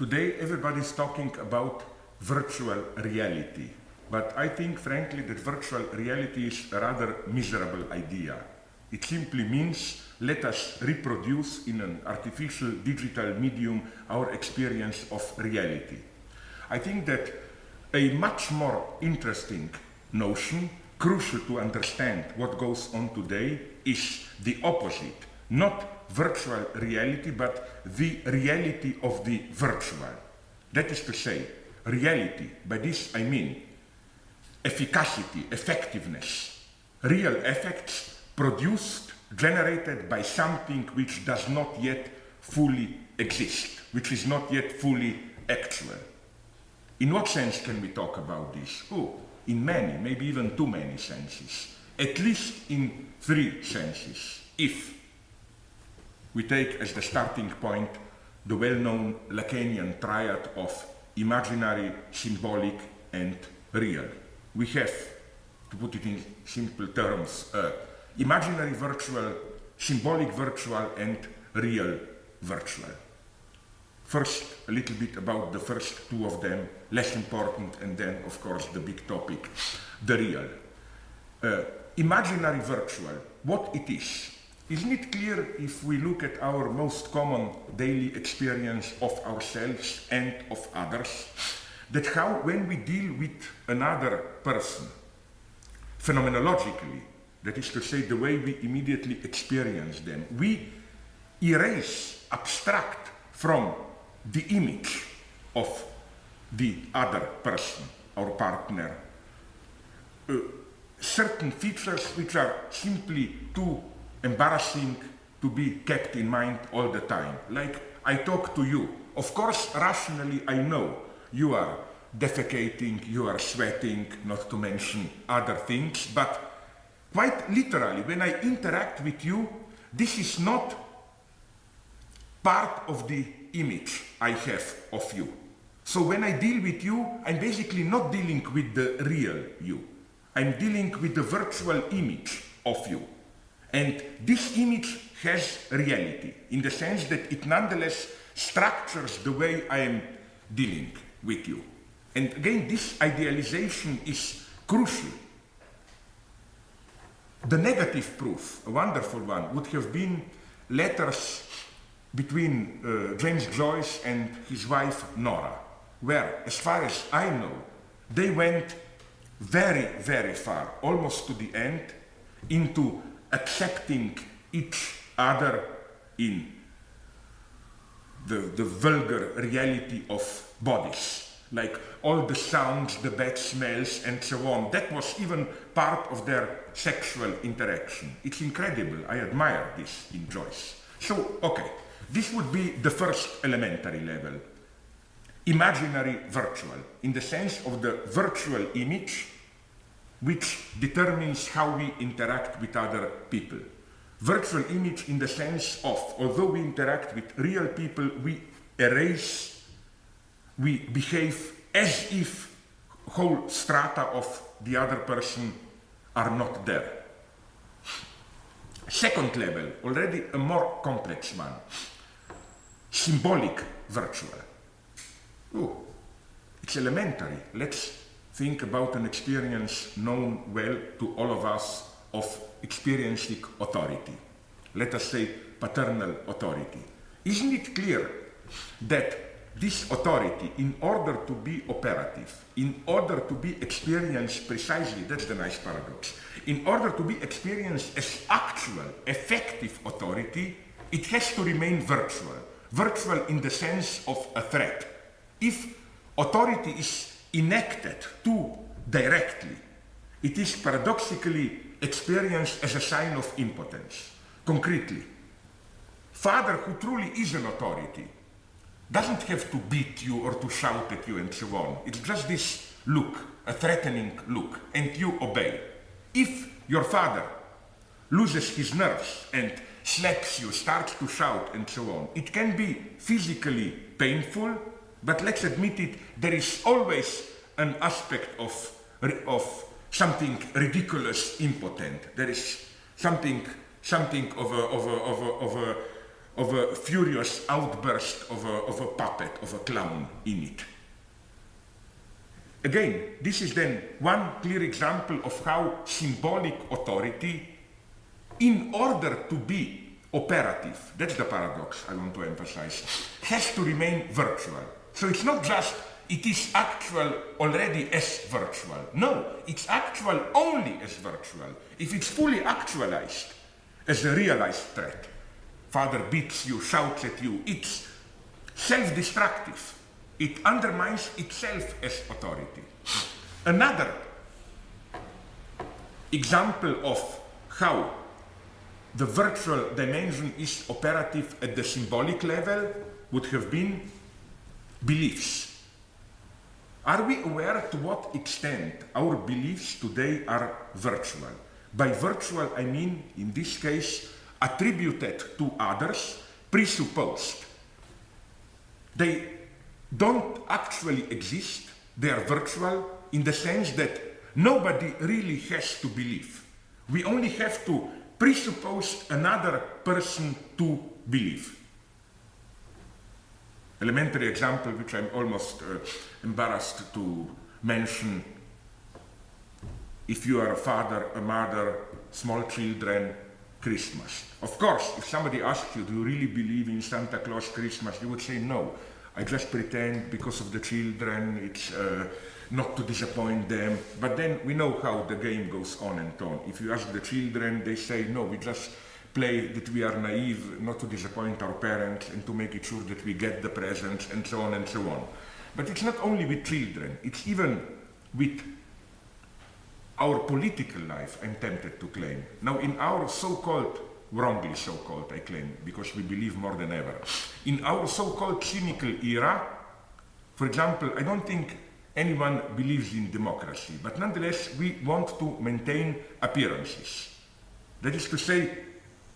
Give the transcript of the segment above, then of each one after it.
Today everybody's talking about virtual reality, but I think frankly that virtual reality is a rather miserable idea. It simply means let us reproduce in an artificial digital medium our experience of reality. I think that a much more interesting notion, crucial to understand what goes on today, is the opposite. Not virtual reality, but the reality of the virtual. That is to say, reality, by this I mean efficacy, effectiveness, real effects produced, generated by something which does not yet fully exist, which is not yet fully actual. In what sense can we talk about this? Oh, in many, maybe even too many senses. At least in three senses. If we take as the starting point the well-known Lacanian triad of imaginary, symbolic, and real. We have, to put it in simple terms, imaginary virtual, symbolic virtual, and real virtual. First, a little bit about the first two of them, less important, and then, of course, the big topic, the real. Imaginary virtual, what it is. Isn't it clear if we look at our most common daily experience of ourselves and of others, that how when we deal with another person, phenomenologically, that is to say the way we immediately experience them, we erase, abstract from the image of the other person, our partner, certain features which are simply too embarrassing to be kept in mind all the time. Like, I talk to you. Of course, rationally, I know you are defecating, you are sweating, not to mention other things, but quite literally, when I interact with you, this is not part of the image I have of you. So when I deal with you, I'm basically not dealing with the real you. I'm dealing with the virtual image of you. And this image has reality, in the sense that it nonetheless structures the way I am dealing with you. And again, this idealization is crucial. The negative proof, a wonderful one, would have been letters between James Joyce and his wife Nora, where, as far as I know, they went very, very far, almost to the end, into accepting each other in the vulgar reality of bodies, like all the sounds, the bad smells, and so on. That was even part of their sexual interaction. It's incredible. I admire this in Joyce. So, okay, this would be the first elementary level. Imaginary virtual, in the sense of the virtual image which determines how we interact with other people. Virtual image in the sense of, although we interact with real people, we erase, we behave as if whole strata of the other person are not there. Second level, already a more complex one, symbolic virtual. Oh, it's elementary. Let's think about an experience known well to all of us of experiencing authority. Let us say paternal authority. Isn't it clear that this authority, in order to be operative, in order to be experienced precisely, that's the nice paradox, in order to be experienced as actual, effective authority, it has to remain virtual. Virtual in the sense of a threat. If authority is enacted too directly, it is paradoxically experienced as a sign of impotence. Concretely, father who truly is an authority doesn't have to beat you or to shout at you and so on. It's just this look, a threatening look, and you obey. If your father loses his nerves and slaps you, starts to shout and so on, it can be physically painful, but let's admit it, there is always an aspect of something ridiculous, impotent. There is something of of a furious outburst of a puppet, of a clown in it. Again, this is then one clear example of how symbolic authority, in order to be operative, that's the paradox I want to emphasize, has to remain virtual. So it's not just it is actual already as virtual. No, it's actual only as virtual. If it's fully actualized as a realized threat, father beats you, shouts at you, it's self-destructive. It undermines itself as authority. Another example of how the virtual dimension is operative at the symbolic level would have been beliefs. Are we aware to what extent our beliefs today are virtual? By virtual, I mean, in this case, attributed to others, presupposed. They don't actually exist, they are virtual in the sense that nobody really has to believe. We only have to presuppose another person to believe. Elementary example, which I'm almost embarrassed to mention. If you are a father, a mother, small children, Christmas. Of course, if somebody asks you, do you really believe in Santa Claus Christmas? You would say no. I just pretend because of the children, it's not to disappoint them. But then we know how the game goes on and on. If you ask the children, they say, no, we just play that we are naive, not to disappoint our parents and to make it sure that we get the presents and so on and so on. But it's not only with children, it's even with our political life, I'm tempted to claim. Now in our so-called, wrongly so-called, I claim, because we believe more than ever. In our so-called cynical era, for example, I don't think anyone believes in democracy, but nonetheless we want to maintain appearances. That is to say,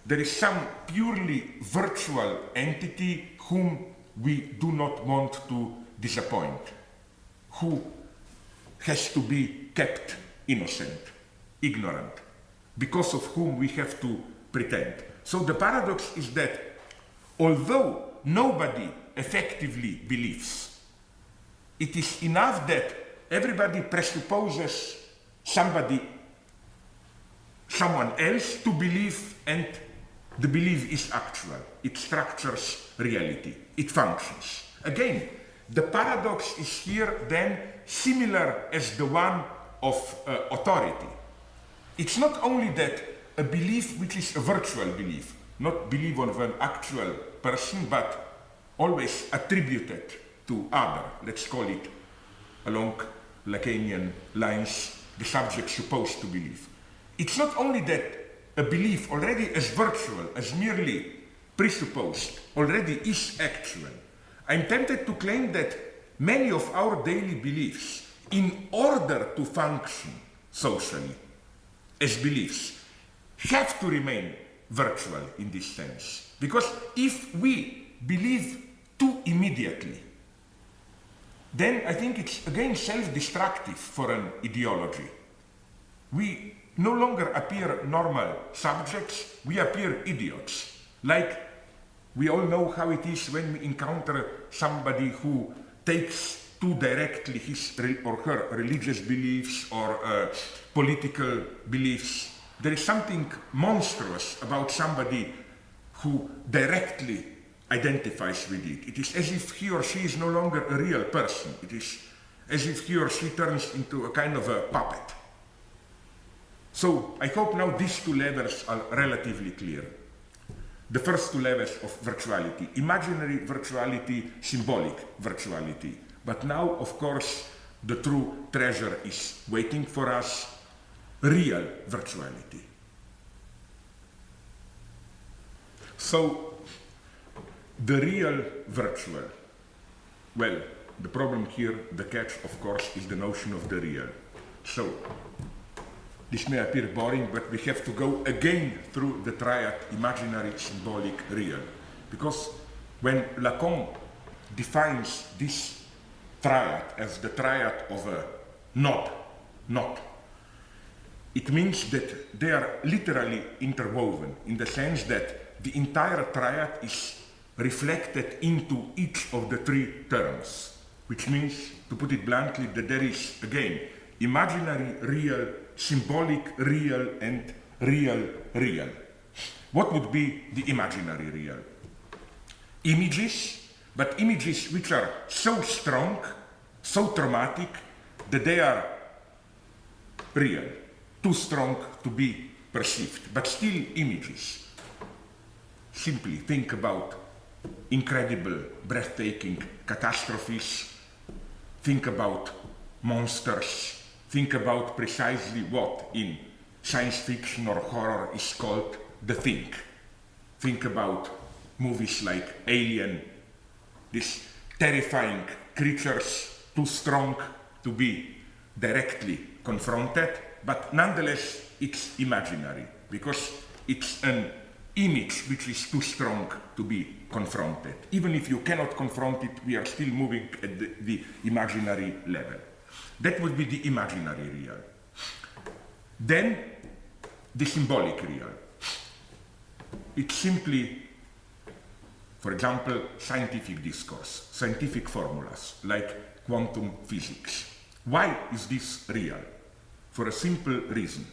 there is some purely virtual entity whom we do not want to disappoint, who has to be kept innocent, ignorant, because of whom we have to pretend. So the paradox is that although nobody effectively believes, it is enough that everybody presupposes someone else to believe, and the belief is actual. It structures reality. It functions. Again, the paradox is here then similar as the one of authority. It's not only that a belief which is a virtual belief, not belief of an actual person, but always attributed to other. Let's call it, along Lacanian lines, the subject supposed to believe. It's not only that a belief already as virtual, as merely presupposed, already is actual. I'm tempted to claim that many of our daily beliefs, in order to function socially as beliefs, have to remain virtual in this sense. Because if we believe too immediately, then I think it's again self-destructive for an ideology. We no longer appear normal subjects, we appear idiots. Like we all know how it is when we encounter somebody who takes too directly his or her religious beliefs or political beliefs. There is something monstrous about somebody who directly identifies with it. It is as if he or she is no longer a real person. It is as if he or she turns into a kind of a puppet. So I hope now these two levels are relatively clear. The first two levels of virtuality, imaginary virtuality, symbolic virtuality. But now, of course, the true treasure is waiting for us, real virtuality. So, the real virtual. Well, the problem here, the catch, of course, is the notion of the real. So, this may appear boring, but we have to go again through the triad imaginary, symbolic, real. Because when Lacan defines this triad as the triad of a not, it means that they are literally interwoven in the sense that the entire triad is reflected into each of the three terms, which means, to put it bluntly, that there is, again, imaginary real, symbolic real, and real real. What would be the imaginary real? Images, but images which are so strong, so traumatic, that they are real, too strong to be perceived, but still images. Simply think about incredible, breathtaking catastrophes, think about monsters, think about precisely what in science fiction or horror is called the thing. Think about movies like Alien, these terrifying creatures too strong to be directly confronted, but nonetheless it's imaginary because it's an image which is too strong to be confronted. Even if you cannot confront it, we are still moving at the imaginary level. That would be the imaginary real. Then the symbolic real. It's simply, for example, scientific discourse, scientific formulas like quantum physics. Why is this real? For a simple reason.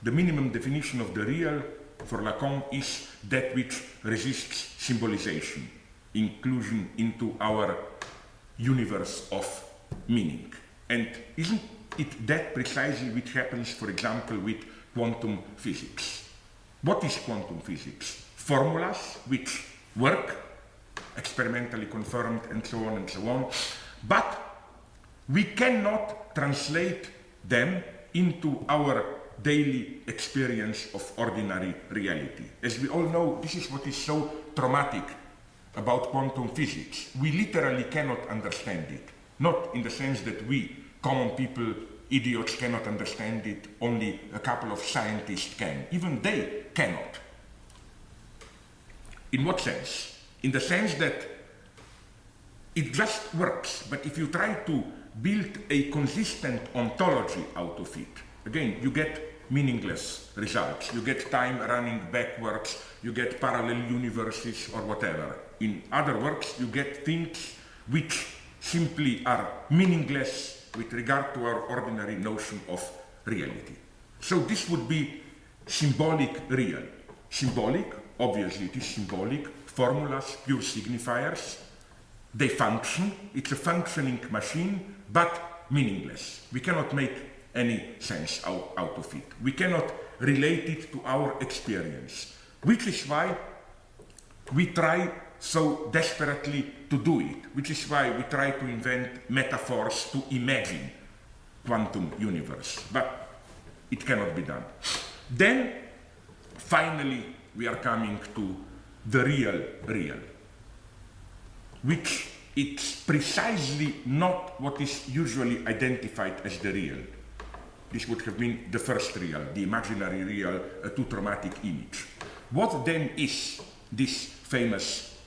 The minimum definition of the real for Lacan is that which resists symbolization, inclusion into our universe of meaning. And isn't it that precisely which happens, for example, with quantum physics? What is quantum physics? Formulas which work, experimentally confirmed, and so on, but we cannot translate them into our daily experience of ordinary reality. As we all know, this is what is so traumatic about quantum physics. We literally cannot understand it. Not in the sense that we, common people, idiots, cannot understand it, only a couple of scientists can. Even they cannot. In what sense? In the sense that it just works, but if you try to build a consistent ontology out of it, again, you get meaningless results. You get time running backwards, you get parallel universes or whatever. In other words, you get things which simply are meaningless with regard to our ordinary notion of reality. So this would be symbolic real. Symbolic, obviously it is symbolic, formulas, pure signifiers. They function, it's a functioning machine, but meaningless. We cannot make any sense out of it. We cannot relate it to our experience, which is why we try so desperately to do it, which is why we try to invent metaphors to imagine quantum universe, but it cannot be done. Then, finally, we are coming to the real, which it's precisely not what is usually identified as the real. This would have been the first real, the imaginary real, a too traumatic image. What then is this famous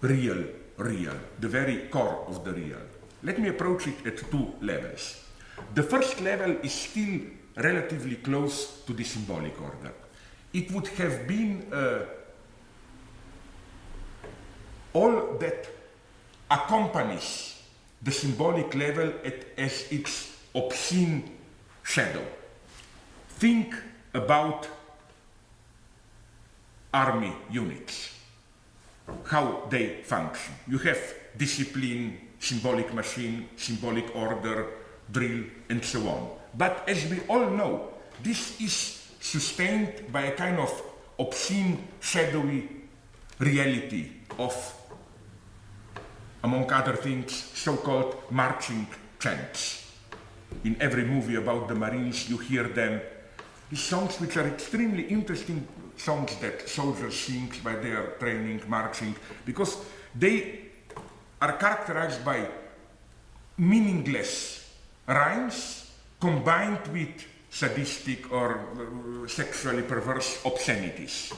real, the very core of the real? Let me approach it at two levels. The first level is still relatively close to the symbolic order. It would have been all that accompanies the symbolic level as its obscene shadow. Think about army units, how they function. You have discipline, symbolic machine, symbolic order, drill, and so on. But as we all know, this is sustained by a kind of obscene, shadowy reality of, among other things, so-called marching chants. In every movie about the Marines, you hear them, these songs which are extremely interesting songs that soldiers sing while they are training, marching, because they are characterized by meaningless rhymes combined with sadistic or sexually perverse obscenities.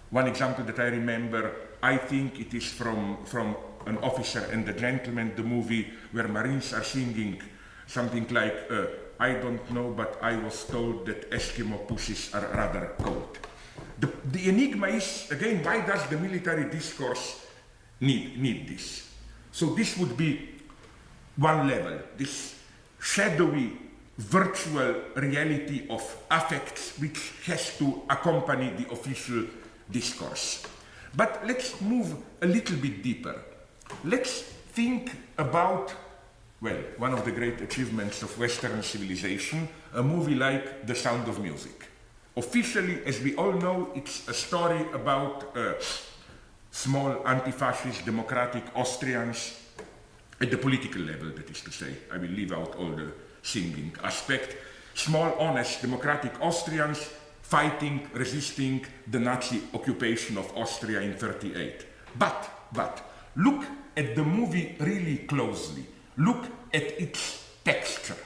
One example that I remember, I think it is from An Officer and a Gentleman, the movie where Marines are singing something like, I don't know, but I was told that Eskimo pussies are rather cold. the enigma is, again, why does the military discourse need this? So this would be one level, this shadowy virtual reality of affects which has to accompany the official discourse. But let's move a little bit deeper. Let's think about, well, one of the great achievements of Western civilization, a movie like The Sound of Music. Officially, as we all know, it's a story about small anti-fascist democratic Austrians at the political level, that is to say. I will leave out all the singing aspect. Small, honest, democratic Austrians fighting, resisting the Nazi occupation of Austria in 1938. But, look at the movie really closely. Look at its texture.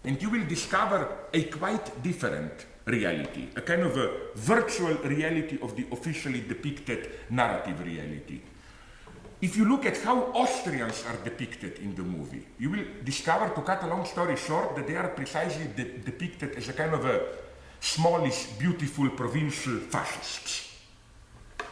And you will discover a quite different reality, a kind of a virtual reality of the officially depicted narrative reality. If you look at how Austrians are depicted in the movie, you will discover, to cut a long story short, that they are precisely depicted as a kind of a smallish, beautiful, provincial fascists.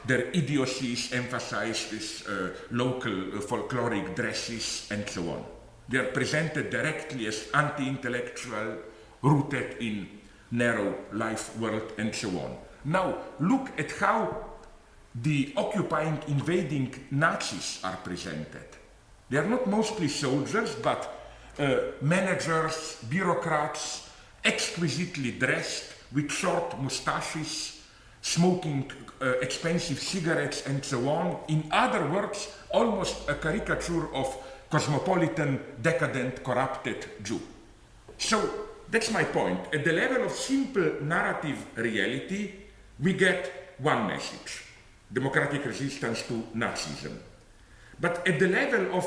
Their idiocy is emphasized as local folkloric dresses and so on. They are presented directly as anti-intellectual, rooted in narrow life world and so on. Now, look at how the occupying, invading Nazis are presented. They are not mostly soldiers, but managers, bureaucrats, exquisitely dressed, with short mustaches, smoking expensive cigarettes and so on. In other words, almost a caricature of cosmopolitan, decadent, corrupted Jew. So that's my point. At the level of simple narrative reality, we get one message: democratic resistance to Nazism. But at the level of,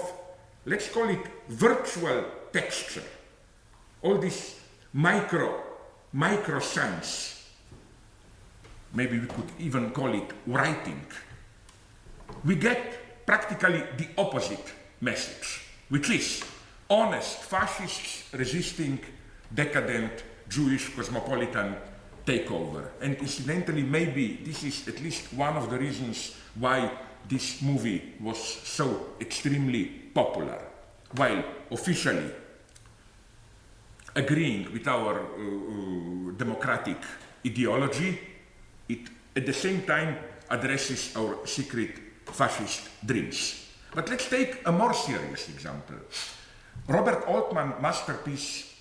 let's call it virtual texture, all this micro science, maybe we could even call it writing, we get practically the opposite message, which is honest fascists resisting decadent Jewish cosmopolitan takeover. And incidentally, maybe this is at least one of the reasons why this movie was so extremely popular. While officially agreeing with our democratic ideology, it at the same time addresses our secret fascist dreams. But let's take a more serious example. Robert Altman's masterpiece,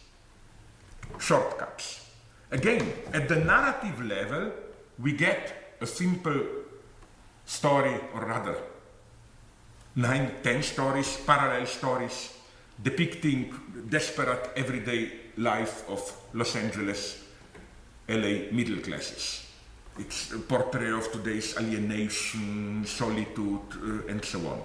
Shortcuts. Again, at the narrative level, we get a simple story, or rather 9, 10 stories, parallel stories, depicting desperate everyday life of Los Angeles, LA middle classes. It's a portrait of today's alienation, solitude, and so on.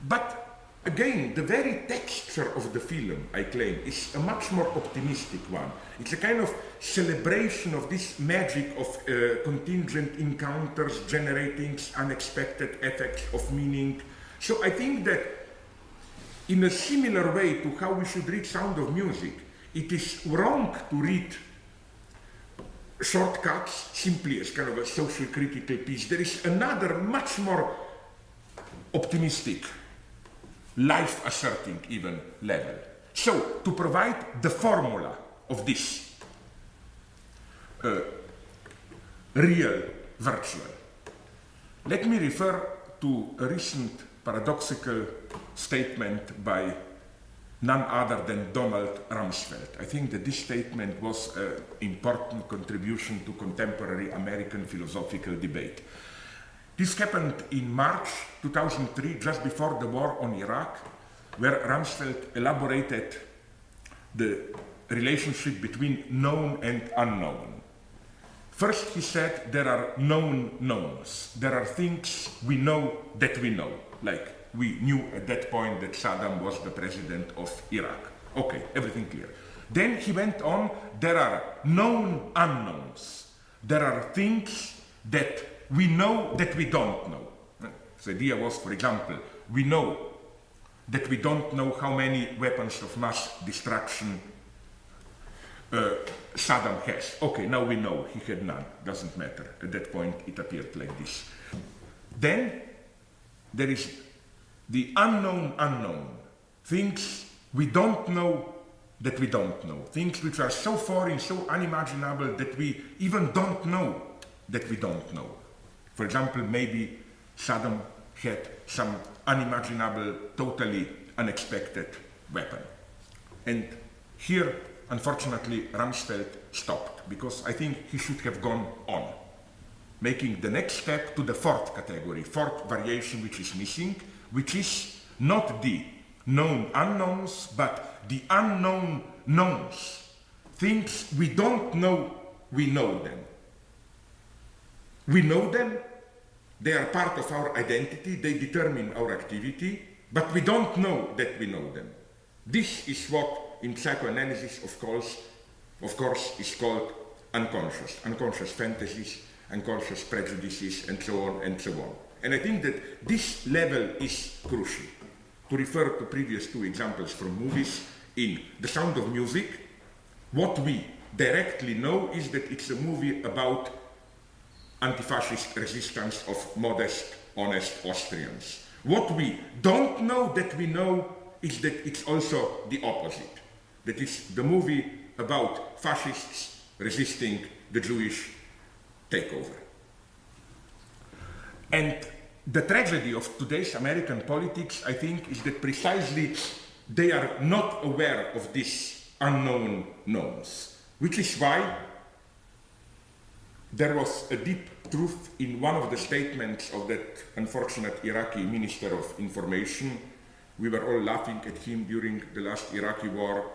But again, the very texture of the film, I claim, is a much more optimistic one. It's a kind of celebration of this magic of contingent encounters generating unexpected effects of meaning. So I think that in a similar way to how we should read Sound of Music, it is wrong to read Shortcuts simply as kind of a social critical piece. There is another much more optimistic, life-asserting even level. So, to provide the formula of this real virtual, let me refer to a recent paradoxical statement by none other than Donald Rumsfeld. I think that this statement was an important contribution to contemporary American philosophical debate. This happened in March 2003, just before the war on Iraq, where Rumsfeld elaborated the relationship between known and unknown. First, he said there are known knowns. There are things we know that we know, like we knew at that point that Saddam was the president of Iraq. Okay, everything clear. Then he went on, there are known unknowns. There are things that we know that we don't know. The idea was, for example, we know that we don't know how many weapons of mass destruction Saddam has. Okay, now we know he had none. Doesn't matter. At that point, it appeared like this. Then there is the unknown unknown. Things we don't know that we don't know. Things which are so foreign, so unimaginable that we even don't know that we don't know. For example, maybe Saddam had some unimaginable, totally unexpected weapon. And here, unfortunately, Rumsfeld stopped, because I think he should have gone on, making the next step to the fourth category, fourth variation which is missing, which is not the known unknowns, but the unknown knowns. Things we don't know, we know them. We know them, they are part of our identity, they determine our activity, but we don't know that we know them. This is what in psychoanalysis, of course, is called unconscious. Unconscious fantasies, unconscious prejudices, and so on and so on. And I think that this level is crucial. To refer to previous two examples from movies, in The Sound of Music, what we directly know is that it's a movie about anti-fascist resistance of modest, honest Austrians. What we don't know that we know is that it's also the opposite. That is the movie about fascists resisting the Jewish takeover. And the tragedy of today's American politics, I think, is that precisely they are not aware of these unknown knowns, which is why there was a deep truth in one of the statements of that unfortunate Iraqi Minister of Information. We were all laughing at him during the last Iraqi war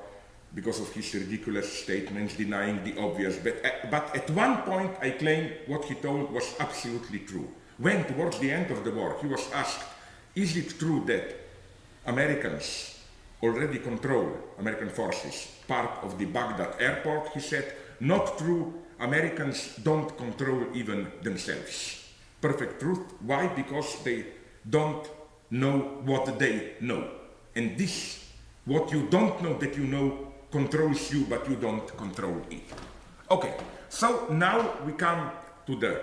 because of his ridiculous statements denying the obvious. But at one point, I claim what he told was absolutely true. When, towards the end of the war, he was asked, is it true that Americans already control, American forces, part of the Baghdad airport? He said, not true, Americans don't control even themselves. Perfect truth. Why? Because they don't know what they know. And this, what you don't know that you know, controls you, but you don't control it. Okay, so now we come to the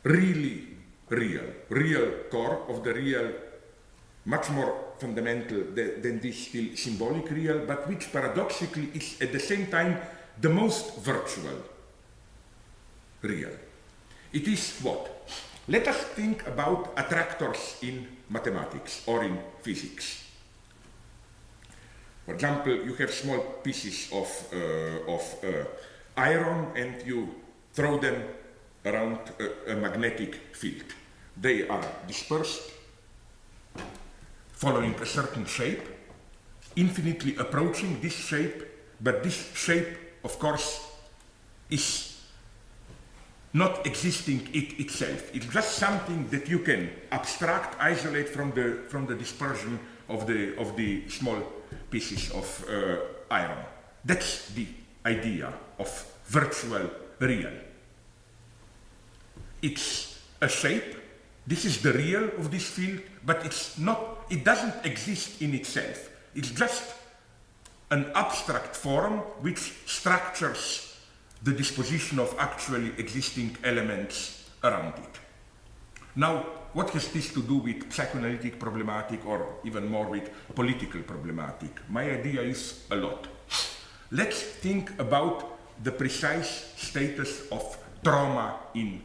really real core of the real, much more fundamental than this still symbolic real, but which paradoxically is at the same time the most virtual real. It is what? Let us think about attractors in mathematics or in physics. For example, you have small pieces of iron and you throw them around a magnetic field. They are dispersed, following a certain shape, infinitely approaching this shape, but this shape, of course, is not existing itself. It's just something that you can abstract, isolate from the dispersion of the small pieces of iron. That's the idea of virtual real. It's a shape. This is the real of this field, but it doesn't exist in itself. It's just an abstract form which structures the disposition of actually existing elements around it. Now, what has this to do with psychoanalytic problematic or even more with political problematic? My idea is a lot. Let's think about the precise status of trauma in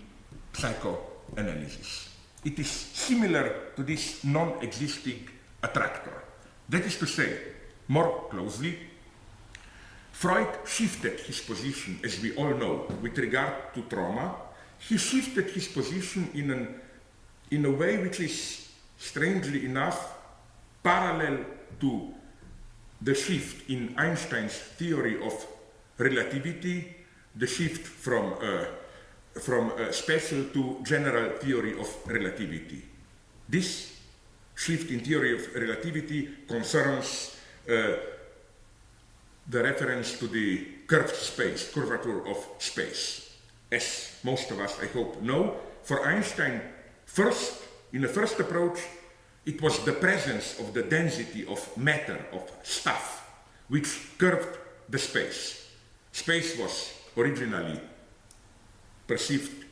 psychoanalysis. It is similar to this non-existing attractor. That is to say, more closely, Freud shifted his position, as we all know, with regard to trauma. He shifted his position in a way which is, strangely enough, parallel to the shift in Einstein's theory of relativity, the shift from special to general theory of relativity. This shift in theory of relativity concerns the reference to the curved space, curvature of space. As most of us, I hope, know, for Einstein, in the first approach, it was the presence of the density of matter, of stuff, which curved the space. Space was originally perceived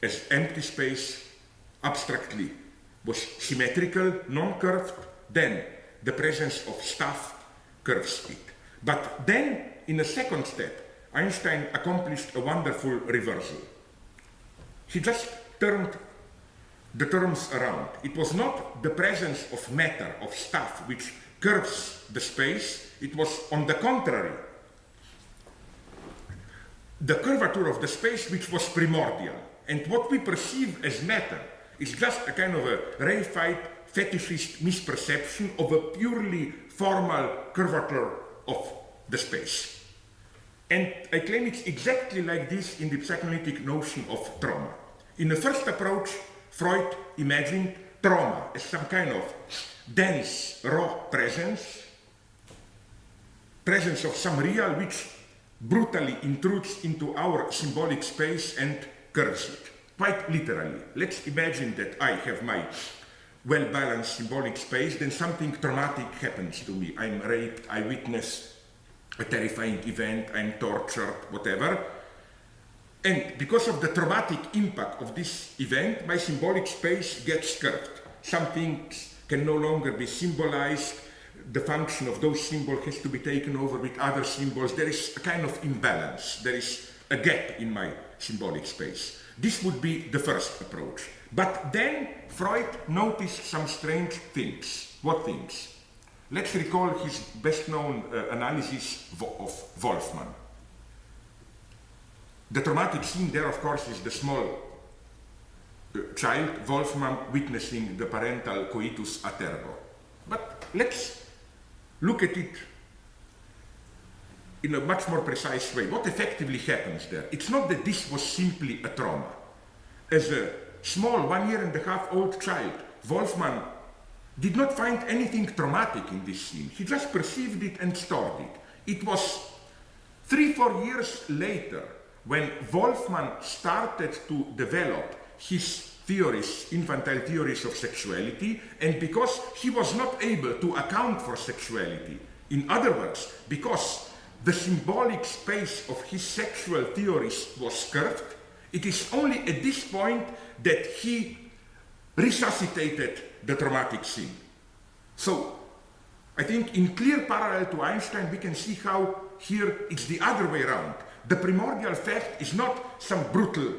as empty space, abstractly was symmetrical, non-curved, then the presence of staff curves it. But then, in a second step, Einstein accomplished a wonderful reversal. He just turned the terms around. It was not the presence of matter, of stuff, which curves the space. It was, on the contrary, the curvature of the space which was primordial. And what we perceive as matter is just a kind of a reified, fetishist misperception of a purely formal curvature of the space. And I claim it's exactly like this in the psychoanalytic notion of trauma. In the first approach, Freud imagined trauma as some kind of dense, raw presence of some real which brutally intrudes into our symbolic space and curves it. Quite literally. Let's imagine that I have my well-balanced symbolic space, then something traumatic happens to me. I'm raped, I witness a terrifying event, I'm tortured, whatever. And because of the traumatic impact of this event, my symbolic space gets curved. Some things can no longer be symbolized. The function of those symbols has to be taken over with other symbols. There is a kind of imbalance. There is a gap in my symbolic space. This would be the first approach. But then Freud noticed some strange things. What things? Let's recall his best-known analysis of Wolfman. The traumatic scene there, of course, is the small child, Wolfman, witnessing the parental coitus a tergo. But let's look at it in a much more precise way. What effectively happens there? It's not that this was simply a trauma. As a small 1.5-year-old child, Wolfman did not find anything traumatic in this scene. He just perceived it and stored it. It was 3-4 years later when Wolfman started to develop his theories, infantile theories of sexuality, and because he was not able to account for sexuality, in other words, because the symbolic space of his sexual theories was curved, it is only at this point that he resuscitated the traumatic scene. So, I think in clear parallel to Einstein, we can see how here it's the other way around. The primordial fact is not some brutal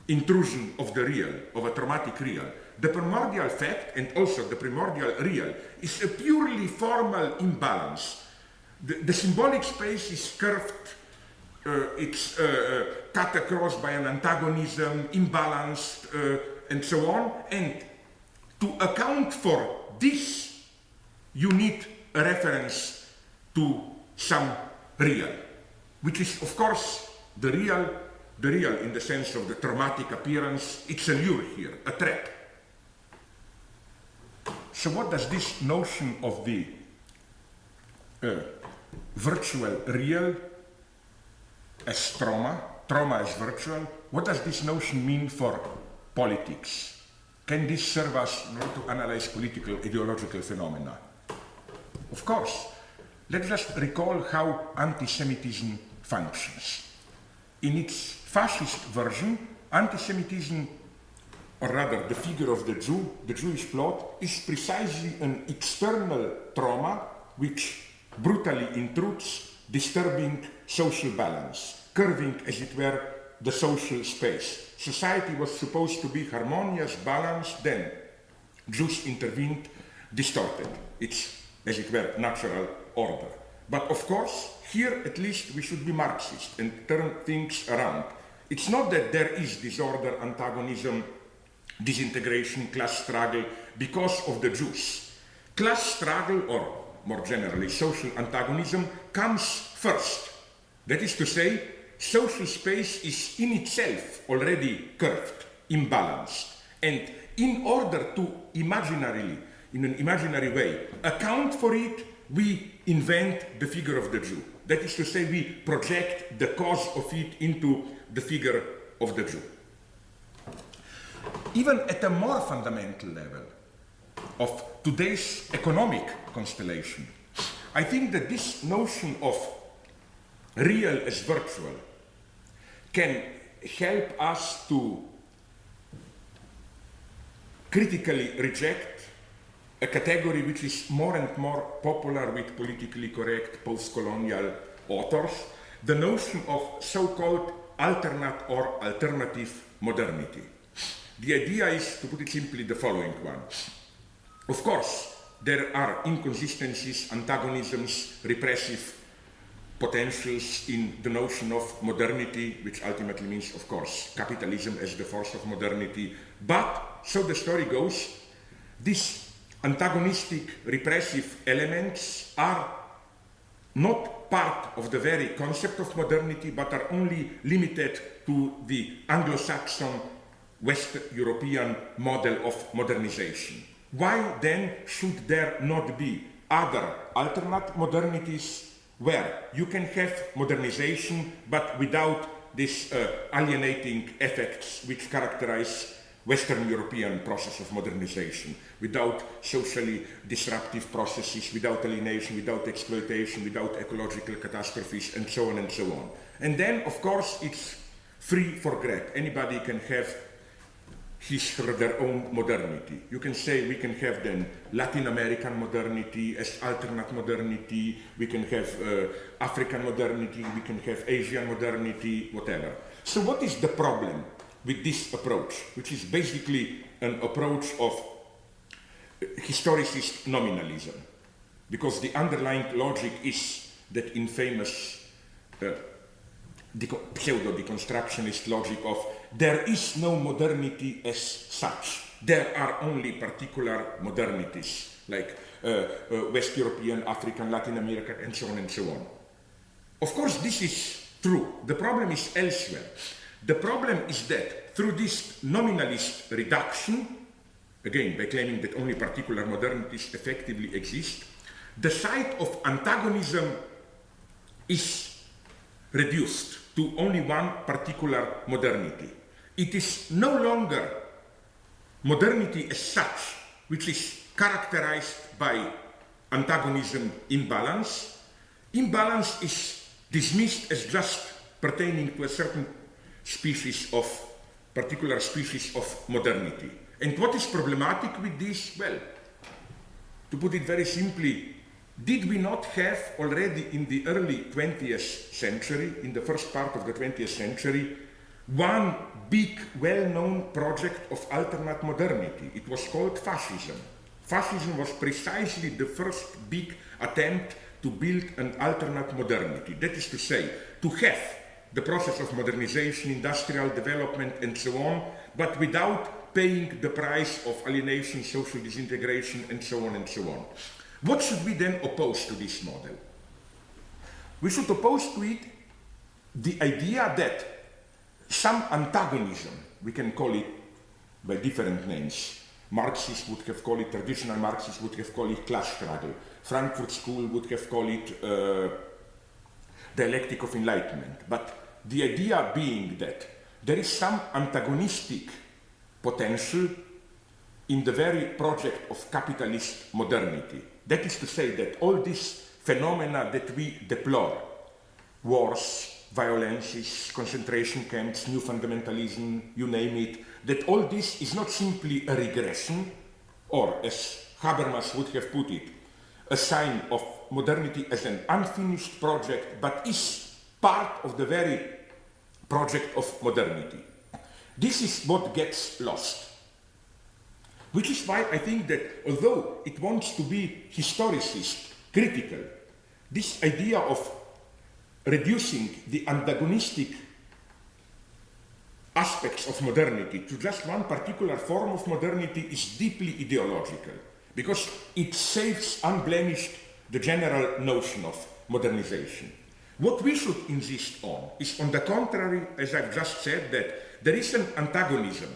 intrusion of the real, of a traumatic real. The primordial fact, and also the primordial real, is a purely formal imbalance. The symbolic space is curved, it's cut across by an antagonism, imbalanced, and so on. And to account for this, you need a reference to some real, which is, of course, the real in the sense of the traumatic appearance. It's a lure here, a trap. So what does this notion of the virtual real as trauma as virtual, what does this notion mean for politics? Can this serve us in order to analyze political ideological phenomena? Of course. Let's just recall how anti-Semitism functions. In its fascist version, anti-Semitism, or rather the figure of the Jew, the Jewish plot, is precisely an external trauma which brutally intrudes, disturbing social balance, curving, as it were, the social space. Society was supposed to be harmonious, balanced, then Jews intervened, distorted its, as it were, natural order. But of course, here at least we should be Marxist and turn things around. It's not that there is disorder, antagonism, disintegration, class struggle because of the Jews. Class struggle, or more generally social antagonism, comes first. That is to say, social space is in itself already curved, imbalanced. And in order to imaginarily, in an imaginary way, account for it, we invent the figure of the Jew. That is to say, we project the cause of it into the figure of the Jew. Even at a more fundamental level of today's economic constellation, I think that this notion of real as virtual, can help us to critically reject a category which is more and more popular with politically correct post-colonial authors, the notion of so-called alternate or alternative modernity. The idea is, to put it simply, the following one. Of course, there are inconsistencies, antagonisms, repressive potentials in the notion of modernity, which ultimately means, of course, capitalism as the force of modernity. But, so the story goes, these antagonistic, repressive elements are not part of the very concept of modernity, but are only limited to the Anglo-Saxon, West European model of modernization. Why then should there not be other alternate modernities where you can have modernization but without these alienating effects which characterize Western European process of modernization, without socially disruptive processes, without alienation, without exploitation, without ecological catastrophes, and so on and so on. And then, of course, it's free for grab. Anybody can have his or their own modernity. You can say we can have then Latin American modernity as alternate modernity, we can have African modernity, we can have Asian modernity, whatever. So what is the problem with this approach, which is basically an approach of historicist nominalism? Because the underlying logic is that infamous pseudo-deconstructionist logic of there is no modernity as such. There are only particular modernities, like West European, African, Latin American, and so on and so on. Of course, this is true. The problem is elsewhere. The problem is that through this nominalist reduction, again, by claiming that only particular modernities effectively exist, the site of antagonism is reduced to only one particular modernity. It is no longer modernity as such, which is characterized by antagonism imbalance. Imbalance is dismissed as just pertaining to a certain species of, particular species of modernity. And what is problematic with this? Well, to put it very simply, did we not have already in the early 20th century, in the first part of the 20th century, one big, well-known project of alternate modernity? It was called fascism. Fascism was precisely the first big attempt to build an alternate modernity. That is to say, to have the process of modernization, industrial development, and so on, but without paying the price of alienation, social disintegration, and so on and so on. What should we then oppose to this model? We should oppose to it the idea that some antagonism, we can call it by different names. Marxists would have called it, traditional Marxists would have called it class struggle. Frankfurt School would have called it dialectic of enlightenment. But the idea being that there is some antagonistic potential in the very project of capitalist modernity. That is to say that all these phenomena that we deplore, wars, violences, concentration camps, new fundamentalism, you name it, that all this is not simply a regression, or as Habermas would have put it, a sign of modernity as an unfinished project, but is part of the very project of modernity. This is what gets lost. Which is why I think that although it wants to be historicist, critical, this idea of reducing the antagonistic aspects of modernity to just one particular form of modernity is deeply ideological, because it saves unblemished the general notion of modernization. What we should insist on is, on the contrary, as I've just said, that there is an antagonism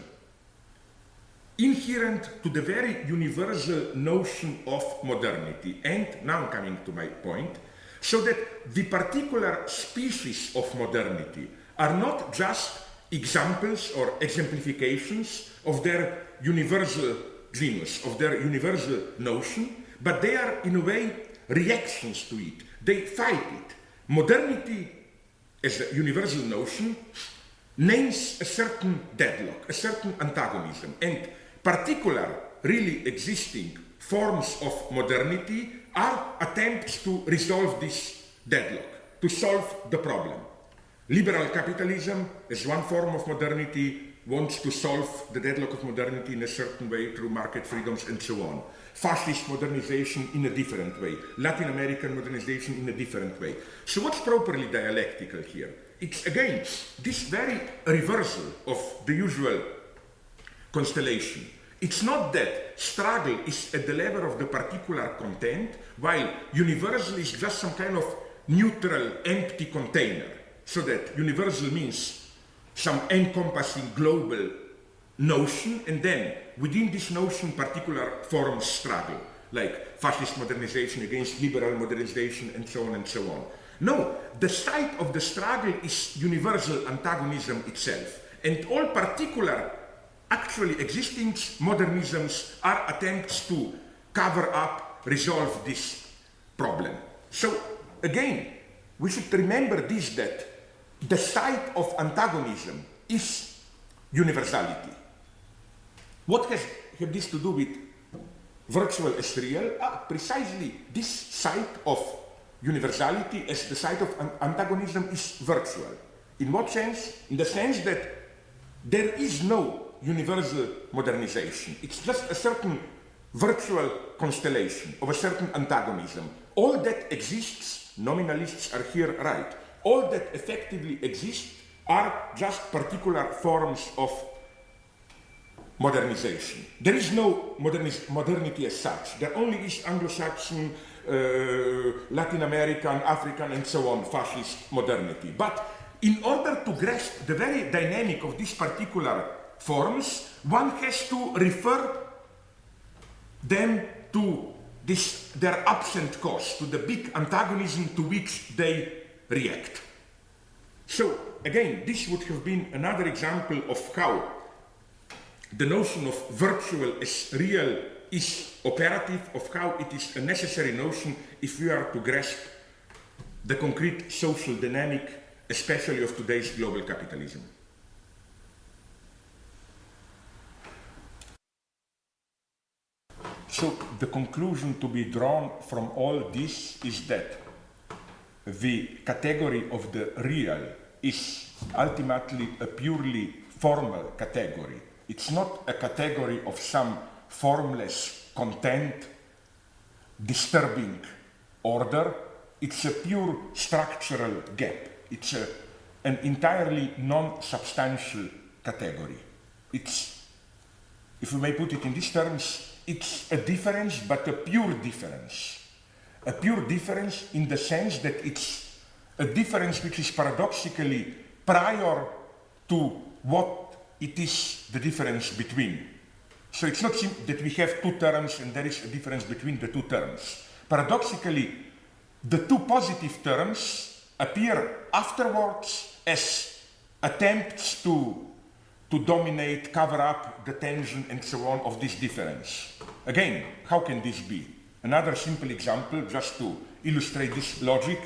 inherent to the very universal notion of modernity. And now I'm coming to my point, so that the particular species of modernity are not just examples or exemplifications of their universal genius, of their universal notion, but they are in a way reactions to it. They fight it. Modernity as a universal notion names a certain deadlock, a certain antagonism, and particular really existing forms of modernity are attempts to resolve this deadlock, to solve the problem. Liberal capitalism, as one form of modernity, wants to solve the deadlock of modernity in a certain way through market freedoms and so on. Fascist modernization in a different way. Latin American modernization in a different way. So what's properly dialectical here? It's again this very reversal of the usual constellation. It's not that struggle is at the level of the particular content, while universal is just some kind of neutral, empty container. So that universal means some encompassing global notion, and then within this notion particular forms struggle, like fascist modernization against liberal modernization and so on and so on. No, the site of the struggle is universal antagonism itself, and all particular actually existing modernisms are attempts to cover up, resolve this problem. So again, we should remember this, that the site of antagonism is universality. What has this to do with virtual as real? Precisely this site of universality as the site of antagonism is virtual. In what sense? In the sense that there is no universal modernization. It's just a certain virtual constellation of a certain antagonism. All that exists, nominalists are here right, all that effectively exists are just particular forms of modernization. There is no modernity as such. There only is Anglo-Saxon, Latin American, African, and so on, fascist modernity. But in order to grasp the very dynamic of these particular forms, one has to refer them to their absent cause, to the big antagonism to which they react. So again, this would have been another example of how the notion of virtual as real is operative, of how it is a necessary notion if we are to grasp the concrete social dynamic, especially of today's global capitalism. So the conclusion to be drawn from all this is that the category of the real is ultimately a purely formal category. It's not a category of some formless content, disturbing order. It's a pure structural gap. It's an entirely non-substantial category. It's, if we may put it in these terms, it's a difference, but a pure difference. A pure difference in the sense that it's a difference which is paradoxically prior to what it is the difference between. So it's not that we have two terms and there is a difference between the two terms. Paradoxically, the two positive terms appear afterwards as attempts to dominate, cover up the tension and so on of this difference. Again, how can this be? Another simple example, just to illustrate this logic,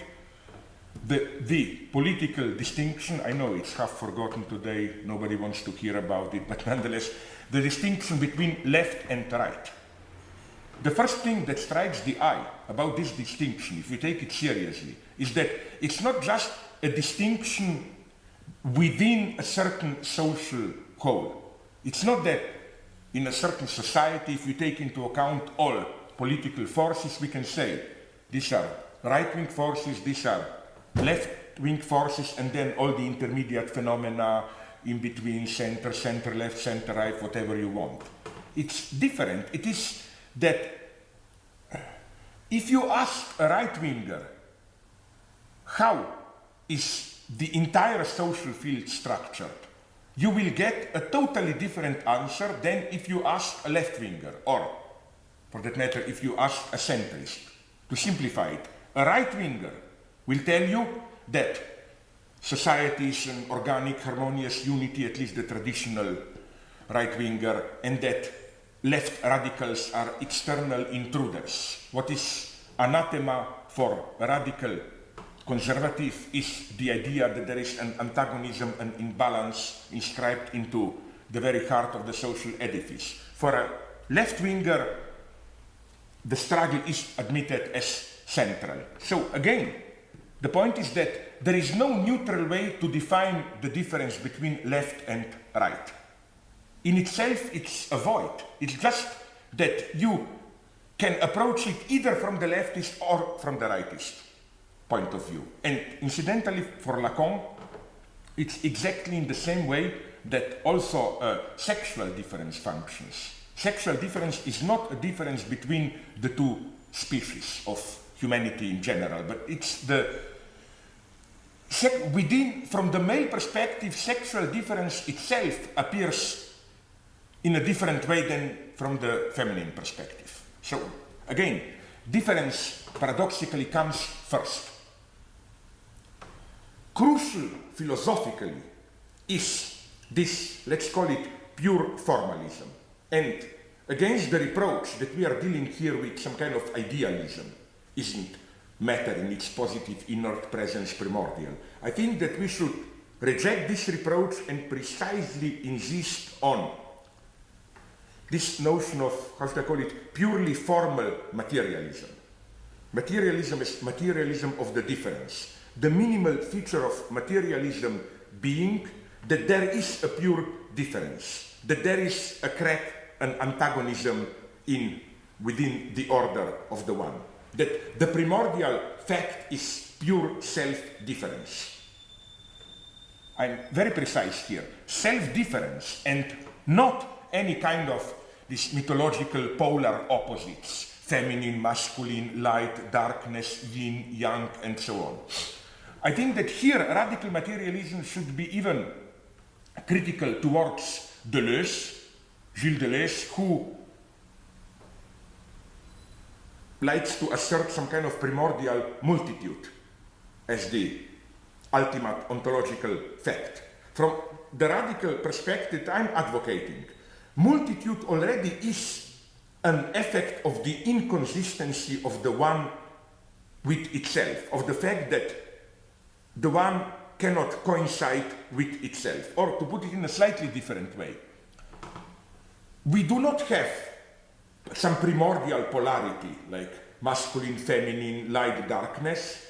the political distinction, I know it's half forgotten today, nobody wants to hear about it, but nonetheless, the distinction between left and right. The first thing that strikes the eye about this distinction, if we take it seriously, is that it's not just a distinction within a certain social whole. It's not that in a certain society, if we take into account all political forces, we can say these are right-wing forces, these are left-wing forces, and then all the intermediate phenomena in between, center, center-left, center-right, whatever you want. It's different. It is that if you ask a right-winger how is the entire social field structured, you will get a totally different answer than if you ask a left-winger, or, for that matter, if you ask a centrist. To simplify it, a right-winger will tell you that society is an organic, harmonious unity, at least the traditional right-winger, and that left radicals are external intruders. What is anathema for a radical conservative is the idea that there is an antagonism and imbalance inscribed into the very heart of the social edifice. For a left-winger, the struggle is admitted as central. So again, the point is that there is no neutral way to define the difference between left and right. In itself, it's a void. It's just that you can approach it either from the leftist or from the rightist point of view. And incidentally, for Lacan, it's exactly in the same way that also sexual difference functions. Sexual difference is not a difference between the two species of humanity in general, but it's from the male perspective, sexual difference itself appears in a different way than from the feminine perspective. So again, difference paradoxically comes first. Crucial philosophically is this, let's call it pure formalism. And against the reproach that we are dealing here with some kind of idealism, isn't matter in its positive inert presence primordial. I think that we should reject this reproach and precisely insist on this notion of, how should I call it, purely formal materialism. Materialism is materialism of the difference. The minimal feature of materialism being that there is a pure difference, that there is a crack, an antagonism within the order of the one, that the primordial fact is pure self-difference. I'm very precise here. Self-difference and not any kind of these mythological polar opposites, feminine, masculine, light, darkness, yin, yang, and so on. I think that here radical materialism should be even critical towards Deleuze, Gilles Deleuze, who likes to assert some kind of primordial multitude as the ultimate ontological fact. From the radical perspective I'm advocating, multitude already is an effect of the inconsistency of the one with itself, of the fact that the one cannot coincide with itself. Or to put it in a slightly different way, we do not have some primordial polarity like masculine, feminine, light, darkness,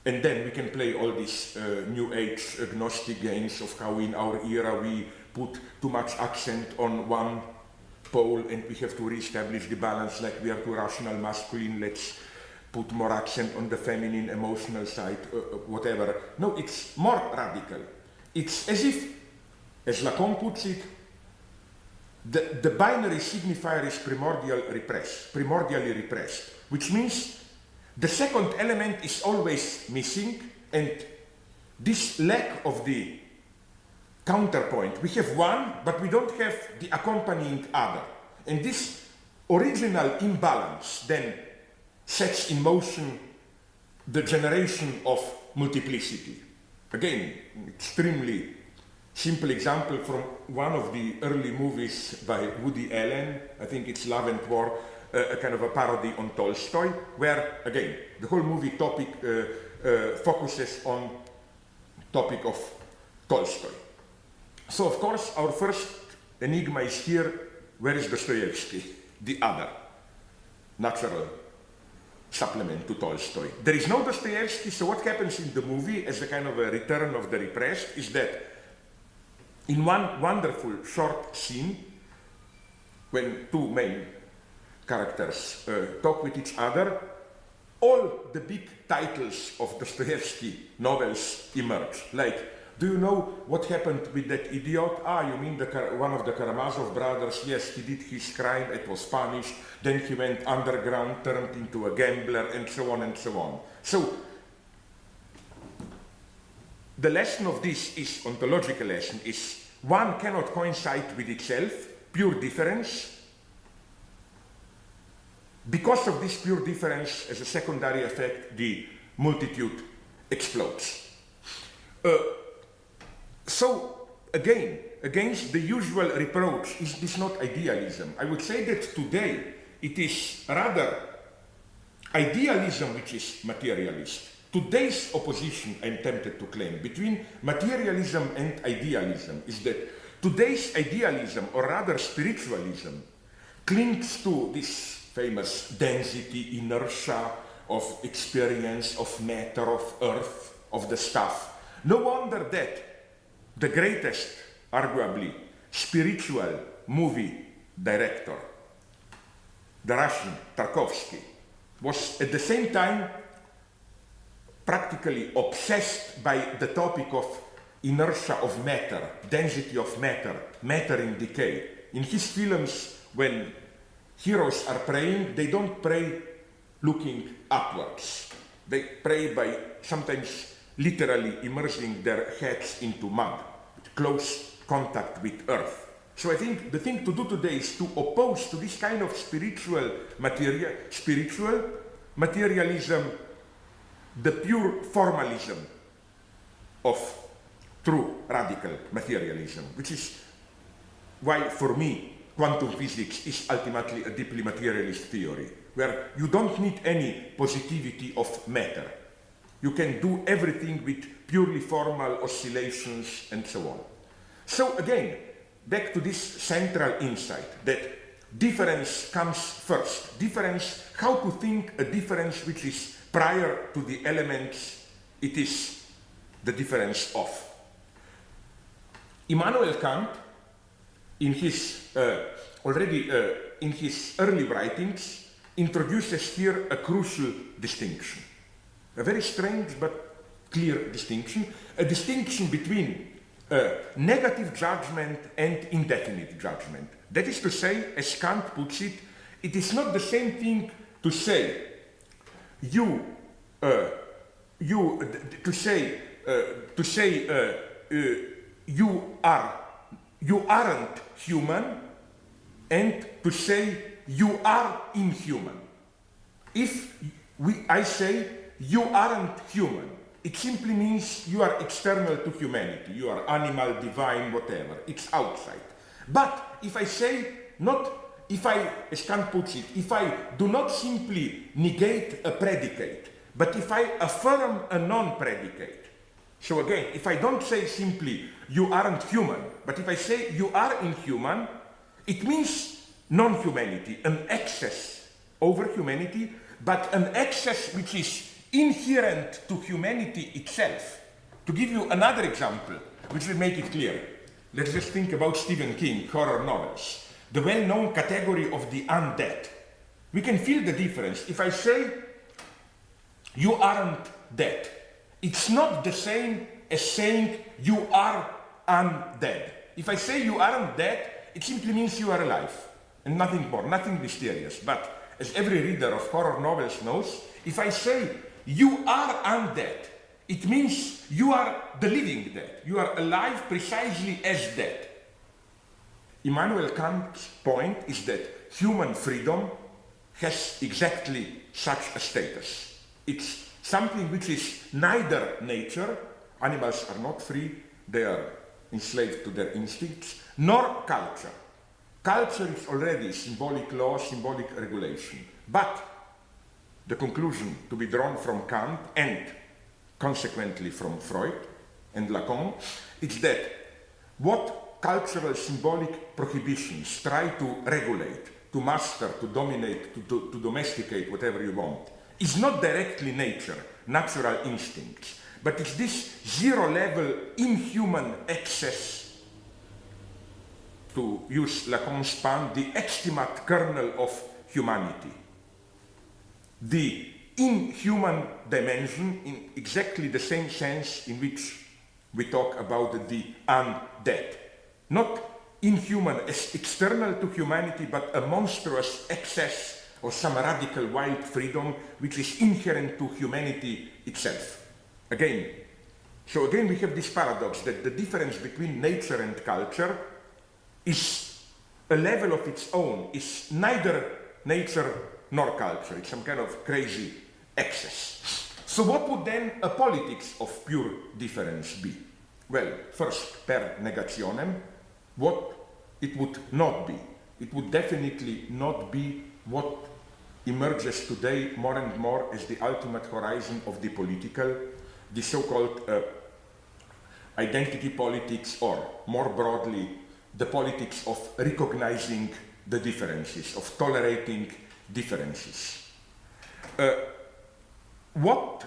and then we can play all these new age agnostic games of how in our era we put too much accent on one pole and we have to re-establish the balance, like we are too rational masculine, let's put more accent on the feminine emotional side, whatever. No, it's more radical. It's as if, as Lacan puts it, the binary signifier is primordially repressed, which means the second element is always missing, and this lack of the counterpoint, we have one, but we don't have the accompanying other. And this original imbalance then sets in motion the generation of multiplicity. Again, extremely simple example from one of the early movies by Woody Allen, I think it's Love and War, a kind of a parody on Tolstoy, where, again, the whole movie topic focuses on topic of Tolstoy. So, of course, our first enigma is here, where is Dostoevsky, the other natural supplement to Tolstoy? There is no Dostoevsky, so what happens in the movie as a kind of a return of the repressed is that in one wonderful short scene, when two main characters talk with each other, all the big titles of Dostoevsky novels emerge. Like, do you know what happened with that idiot? Ah, you mean one of the Karamazov brothers? Yes, he did his crime, it was punished, then he went underground, turned into a gambler, and so on and so on. So, the lesson of this is, ontological lesson, is one cannot coincide with itself, pure difference. Because of this pure difference, as a secondary effect, the multitude explodes. So, again, against the usual reproach, is this not idealism? I would say that today it is rather idealism which is materialist. today's opposition, I'm tempted to claim, between materialism and idealism is that today's idealism, or rather spiritualism, clings to this famous density, inertia of experience, of matter, of earth, of the stuff. No wonder that the greatest, arguably, spiritual movie director, the Russian Tarkovsky, was at the same time practically obsessed by the topic of inertia of matter, density of matter, matter in decay. In his films, when heroes are praying, they don't pray looking upwards. They pray by sometimes literally immersing their heads into mud, with close contact with earth. So I think the thing to do today is to oppose to this kind of spiritual materialism, the pure formalism of true radical materialism, which is why, for me, quantum physics is ultimately a deeply materialist theory, where you don't need any positivity of matter. You can do everything with purely formal oscillations and so on. So again, back to this central insight that difference comes first. Difference, how to think a difference which is prior to the elements it is the difference of. Immanuel Kant, in his in his early writings, introduces here a crucial distinction, a very strange but clear distinction, a distinction between negative judgment and indefinite judgment. That is to say, as Kant puts it, it is not the same thing to say you aren't human, and to say you are inhuman. If I say you aren't human, it simply means you are external to humanity. You are animal, divine, whatever. It's outside. But if I say as Kant puts it, if I do not simply negate a predicate, but if I affirm a non-predicate, so again, if I don't say simply you aren't human, but if I say you are inhuman, it means non-humanity, an excess over humanity, but an excess which is inherent to humanity itself. To give you another example, which will make it clear, let's just think about Stephen King, horror novels, the well-known category of the undead. We can feel the difference. If I say you aren't dead, it's not the same as saying you are undead. If I say you aren't dead, it simply means you are alive, and nothing more, nothing mysterious. But as every reader of horror novels knows, if I say you are undead, it means you are the living dead. You are alive precisely as dead. Immanuel Kant's point is that human freedom has exactly such a status. It's something which is neither nature, animals are not free, they are enslaved to their instincts, nor culture. Culture is already symbolic law, symbolic regulation. But the conclusion to be drawn from Kant and consequently from Freud and Lacan is that what cultural symbolic prohibitions try to regulate, to master, to dominate, to domesticate, whatever you want, is not directly nature, natural instincts, but it's this zero-level inhuman excess, to use Lacan's span, the extimate kernel of humanity. The inhuman dimension in exactly the same sense in which we talk about the undead. Not inhuman as external to humanity, but a monstrous excess or some radical wild freedom which is inherent to humanity itself. Again, we have this paradox that the difference between nature and culture is a level of its own, is neither nature nor culture. It's some kind of crazy excess. So what would then a politics of pure difference be? Well, first, per negationem, what it would not be. It would definitely not be what emerges today more and more as the ultimate horizon of the political, the so-called identity politics, or more broadly, the politics of recognizing the differences, of tolerating differences. What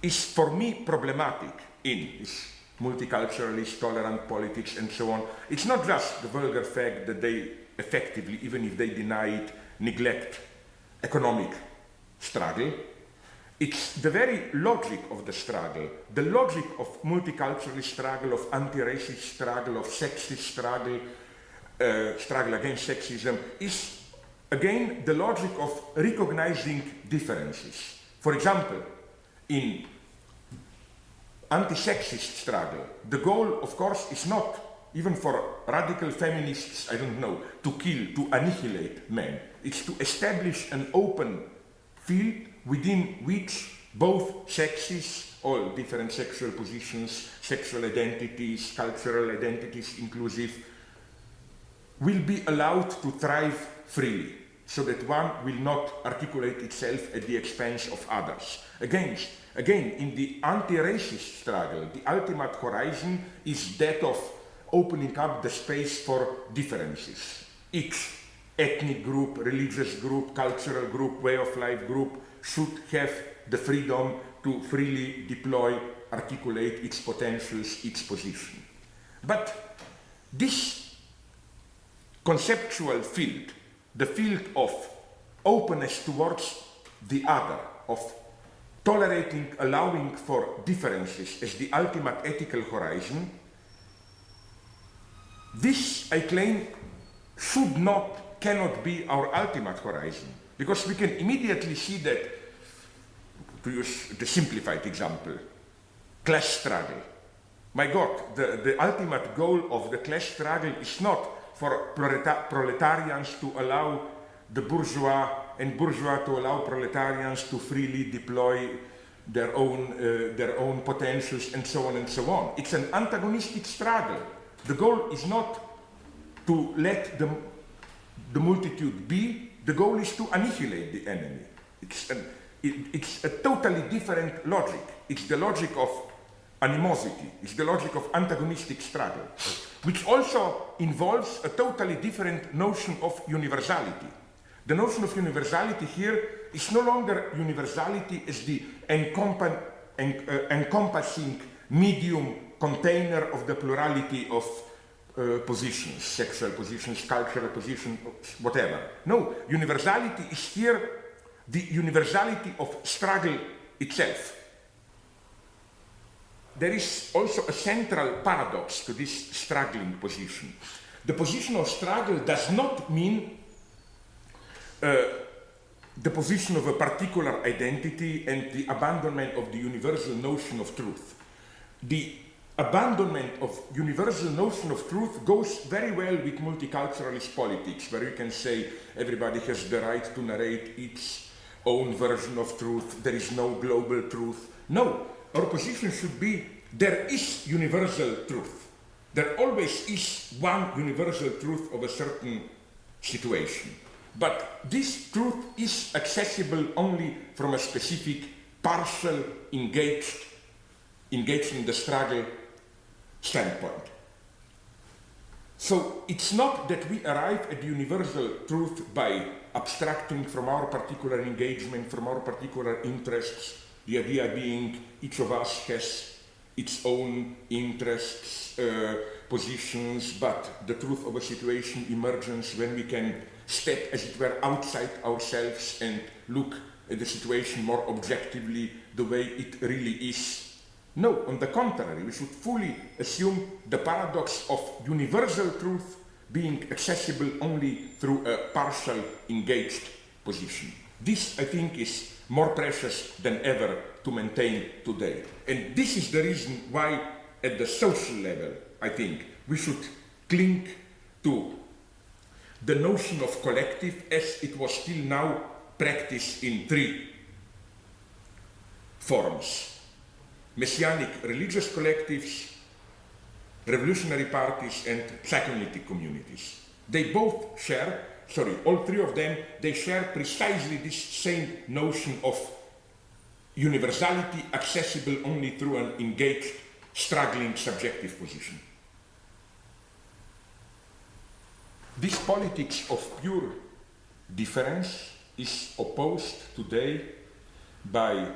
is for me problematic in this multiculturalist, tolerant politics and so on, it's not just the vulgar fact that they effectively, even if they deny it, neglect economic struggle. It's the very logic of the struggle, the logic of multiculturalist struggle, of anti-racist struggle, of sexist struggle, struggle against sexism, is again the logic of recognizing differences. For example, in anti-sexist struggle, the goal, of course, is not, even for radical feminists, I don't know, to kill, to annihilate men. It's to establish an open field within which both sexes, all different sexual positions, sexual identities, cultural identities inclusive, will be allowed to thrive freely, so that one will not articulate itself at the expense of others. Again, in the anti-racist struggle, the ultimate horizon is that of opening up the space for differences. Each ethnic group, religious group, cultural group, way of life group should have the freedom to freely deploy, articulate its potentials, its position. But this conceptual field, the field of openness towards the other, of tolerating, allowing for differences as the ultimate ethical horizon, this, I claim, should not, cannot be our ultimate horizon. Because we can immediately see that, to use the simplified example, class struggle. My God, the ultimate goal of the class struggle is not for proletarians to allow the bourgeois and bourgeois to allow proletarians to freely deploy their own potentials and so on and so on. It's an antagonistic struggle. The goal is not to let the multitude be, the goal is to annihilate the enemy. It's a totally different logic. It's the logic of animosity. It's the logic of antagonistic struggle, which also involves a totally different notion of universality. The notion of universality here is no longer universality as the encompassing medium container of the plurality of positions, sexual positions, cultural positions, whatever. No, universality is here the universality of struggle itself. There is also a central paradox to this struggling position. The position of struggle does not mean the position of a particular identity and the abandonment of the universal notion of truth. The abandonment of universal notion of truth goes very well with multiculturalist politics, where you can say everybody has the right to narrate its own version of truth, there is no global truth. No, our position should be there is universal truth. There always is one universal truth of a certain situation. But this truth is accessible only from a specific, partial, engaged in the struggle standpoint. So it's not that we arrive at the universal truth by abstracting from our particular engagement, from our particular interests, the idea being each of us has its own interests, positions, but the truth of a situation emerges when we can step, as it were, outside ourselves and look at the situation more objectively, the way it really is. No, on the contrary, we should fully assume the paradox of universal truth being accessible only through a partial engaged position. This, I think, is more precious than ever to maintain today. And this is the reason why, at the social level, I think, we should cling to the notion of collective as it was till now practiced in three forms: messianic religious collectives, revolutionary parties, and psychoanalytic communities. They both share all three of them, they share precisely this same notion of universality accessible only through an engaged, struggling, subjective position. This politics of pure difference is opposed today by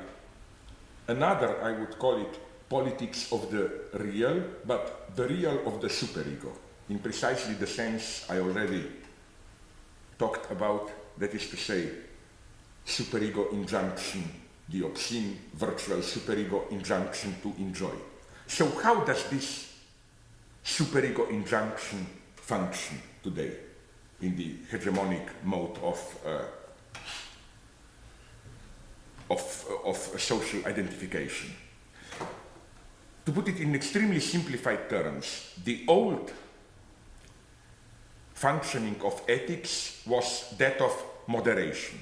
another, I would call it, politics of the real, but the real of the superego, in precisely the sense I already talked about, that is to say, superego injunction, the obscene virtual superego injunction to enjoy. So how does this superego injunction function today in the hegemonic mode of social identification? To put it in extremely simplified terms, the old functioning of ethics was that of moderation.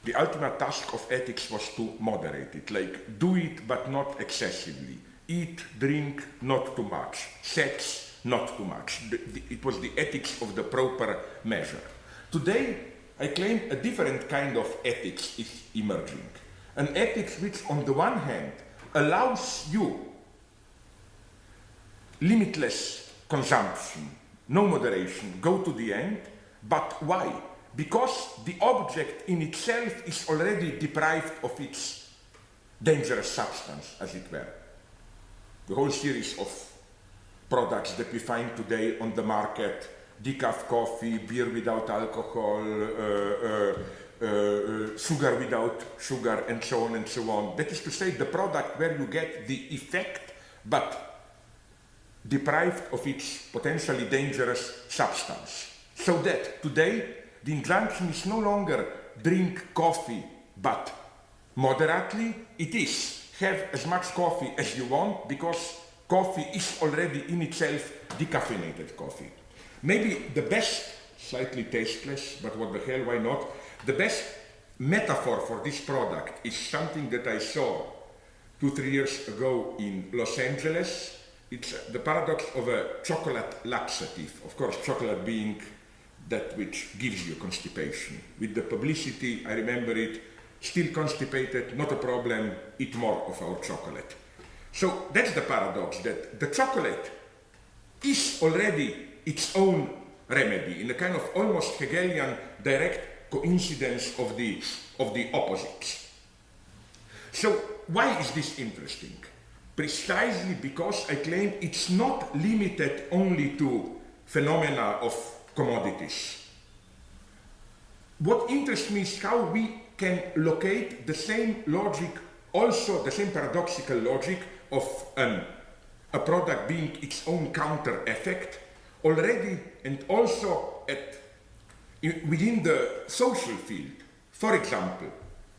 The ultimate task of ethics was to moderate it, like do it but not excessively, eat, drink, not too much, sex, not too much. It was the ethics of the proper measure. Today, I claim a different kind of ethics is emerging. An ethics which, on the one hand, allows you limitless consumption, no moderation, go to the end. But why? Because the object in itself is already deprived of its dangerous substance, as it were. The whole series of products that we find today on the market, decaf coffee, beer without alcohol, sugar without sugar, and so on and so on. That is to say, the product where you get the effect, but deprived of its potentially dangerous substance. So that today, the injunction is no longer drink coffee, but moderately. It is have as much coffee as you want, because coffee is already in itself decaffeinated coffee. Maybe the best, slightly tasteless, but what the hell, why not? The best metaphor for this product is something that I saw 2-3 years ago in Los Angeles. It's the paradox of a chocolate laxative. Of course, chocolate being that which gives you constipation. With the publicity, I remember it, still constipated, not a problem, eat more of our chocolate. So that's the paradox, that the chocolate is already its own remedy, in a kind of almost Hegelian direct coincidence of the opposites. So why is this interesting? Precisely because I claim it's not limited only to phenomena of commodities. What interests me is how we can locate the same logic, also the same paradoxical logic of a product being its own counter effect already, and also within the social field. For example,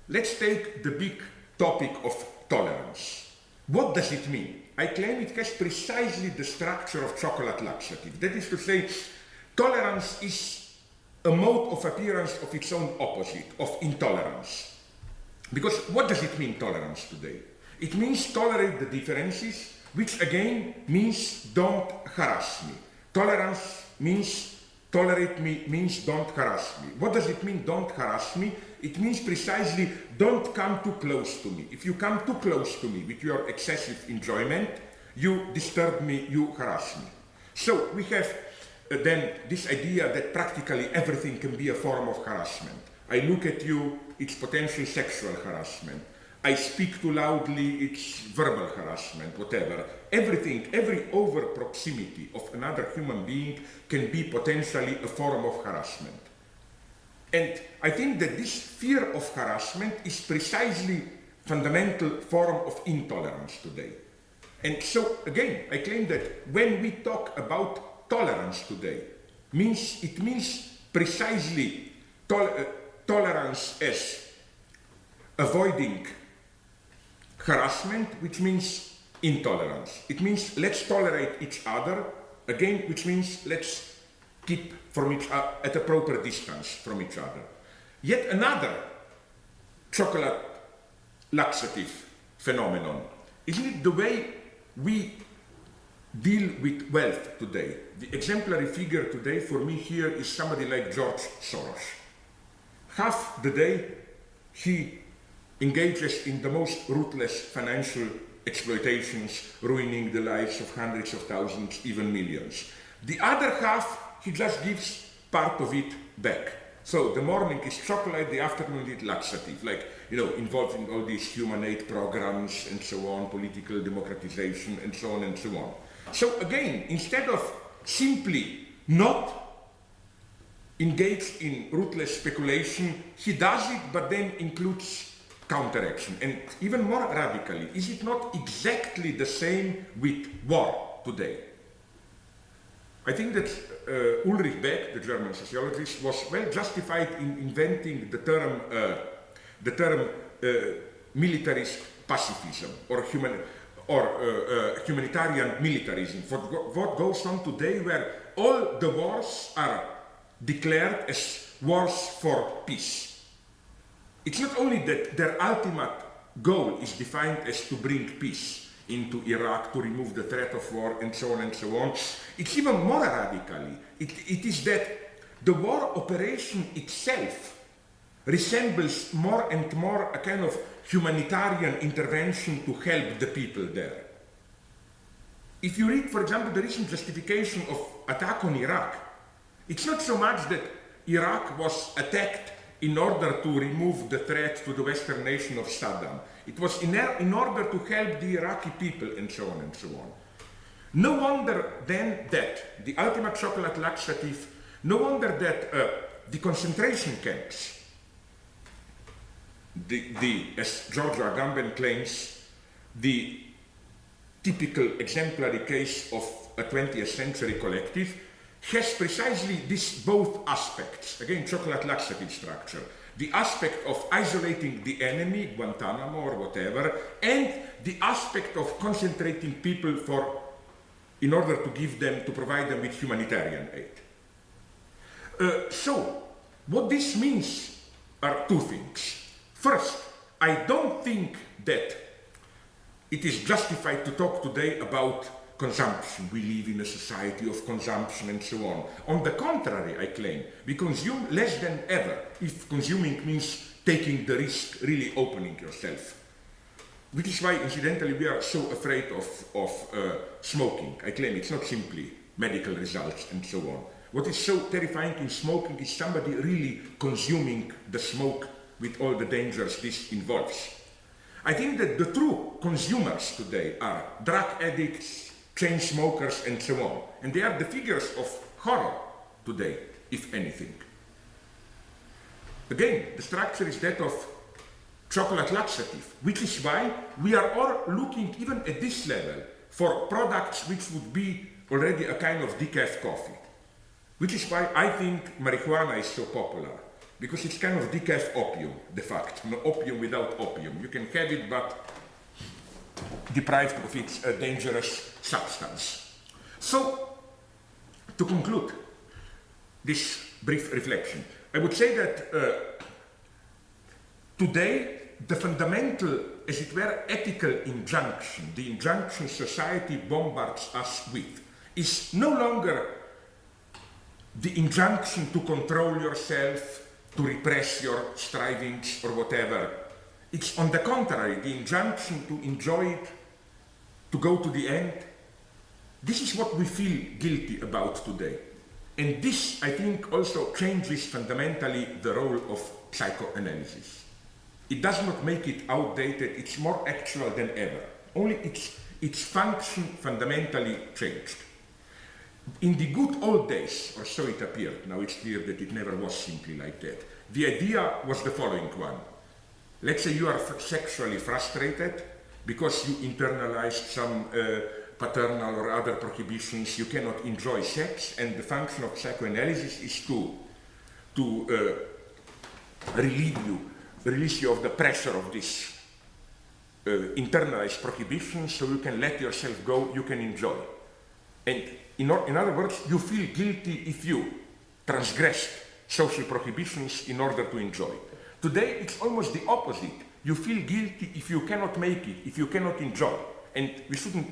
let's take the big topic of tolerance. What does it mean? I claim it has precisely the structure of chocolate laxative. That is to say, tolerance is a mode of appearance of its own opposite, of intolerance. Because what does it mean, tolerance, today? It means tolerate the differences, which again means don't harass me. Tolerance means tolerate me, means don't harass me. What does it mean, don't harass me? It means precisely don't come too close to me. If you come too close to me with your excessive enjoyment, you disturb me, you harass me. So we have then this idea that practically everything can be a form of harassment. I look at you, it's potential sexual harassment. I speak too loudly, it's verbal harassment, whatever. Everything, every over proximity of another human being can be potentially a form of harassment. And I think that this fear of harassment is precisely fundamental form of intolerance today. And so again, I claim that when we talk about tolerance today, it means precisely tolerance as avoiding harassment, which means intolerance. It means let's tolerate each other, again, which means let's keep from each other at a proper distance from each other. Yet another chocolate laxative phenomenon, isn't it the way we deal with wealth today. The exemplary figure today for me here is somebody like George Soros. Half the day he engages in the most ruthless financial exploitations, ruining the lives of hundreds of thousands, even millions. The other half, he just gives part of it back. So the morning is chocolate, the afternoon is laxative, like, involved in all these human aid programs and so on, political democratization and so on and so on. So again, instead of simply not engaged in ruthless speculation, he does it, but then includes counteraction. And even more radically, is it not exactly the same with war today? I think that Ulrich Beck, the German sociologist, was well justified in inventing the term militarist pacifism or humanitarian militarism. For what goes on today, where all the wars are declared as wars for peace. It's not only that their ultimate goal is defined as to bring peace into Iraq, to remove the threat of war, and so on and so on. It's even more radically. It is that the war operation itself resembles more and more a kind of humanitarian intervention to help the people there. If you read, for example, the recent justification of attack on Iraq, it's not so much that Iraq was attacked in order to remove the threat to the Western nation of Saddam. It was in order to help the Iraqi people, and so on and so on. No wonder then that the ultimate chocolate laxative, no wonder that the concentration camps, as Giorgio Agamben claims, the typical exemplary case of a 20th century collective, has precisely these both aspects. Again, chocolate laxative structure. The aspect of isolating the enemy, Guantanamo or whatever, and the aspect of concentrating people in order to provide them with humanitarian aid. So, what this means are two things. First, I don't think that it is justified to talk today about consumption. We live in a society of consumption and so on. On the contrary, I claim, we consume less than ever, if consuming means taking the risk, really opening yourself. Which is why, incidentally, we are so afraid of smoking. I claim it's not simply medical results and so on. What is so terrifying in smoking is somebody really consuming the smoke with all the dangers this involves. I think that the true consumers today are drug addicts, chain smokers, and so on. And they are the figures of horror today, if anything. Again, the structure is that of chocolate laxative, which is why we are all looking, even at this level, for products which would be already a kind of decaf coffee. Which is why I think marijuana is so popular, because it's kind of decaf opium, de facto, no opium without opium. You can have it, but deprived of its dangerous substance. So, to conclude this brief reflection, I would say that today the fundamental, as it were, ethical injunction, the injunction society bombards us with, is no longer the injunction to control yourself, to repress your strivings or whatever. It's on the contrary, the injunction to enjoy it, to go to the end. This is what we feel guilty about today. And this, I think, also changes fundamentally the role of psychoanalysis. It does not make it outdated, it's more actual than ever. Only its function fundamentally changed. In the good old days, or so it appeared, now it's clear that it never was simply like that. The idea was the following one. Let's say you are sexually frustrated because you internalized some paternal or other prohibitions, you cannot enjoy sex, and the function of psychoanalysis is to release you of the pressure of this internalized prohibition, so you can let yourself go, you can enjoy. And in other words, you feel guilty if you transgress social prohibitions in order to enjoy. Today, it's almost the opposite. You feel guilty if you cannot make it, if you cannot enjoy. And we shouldn't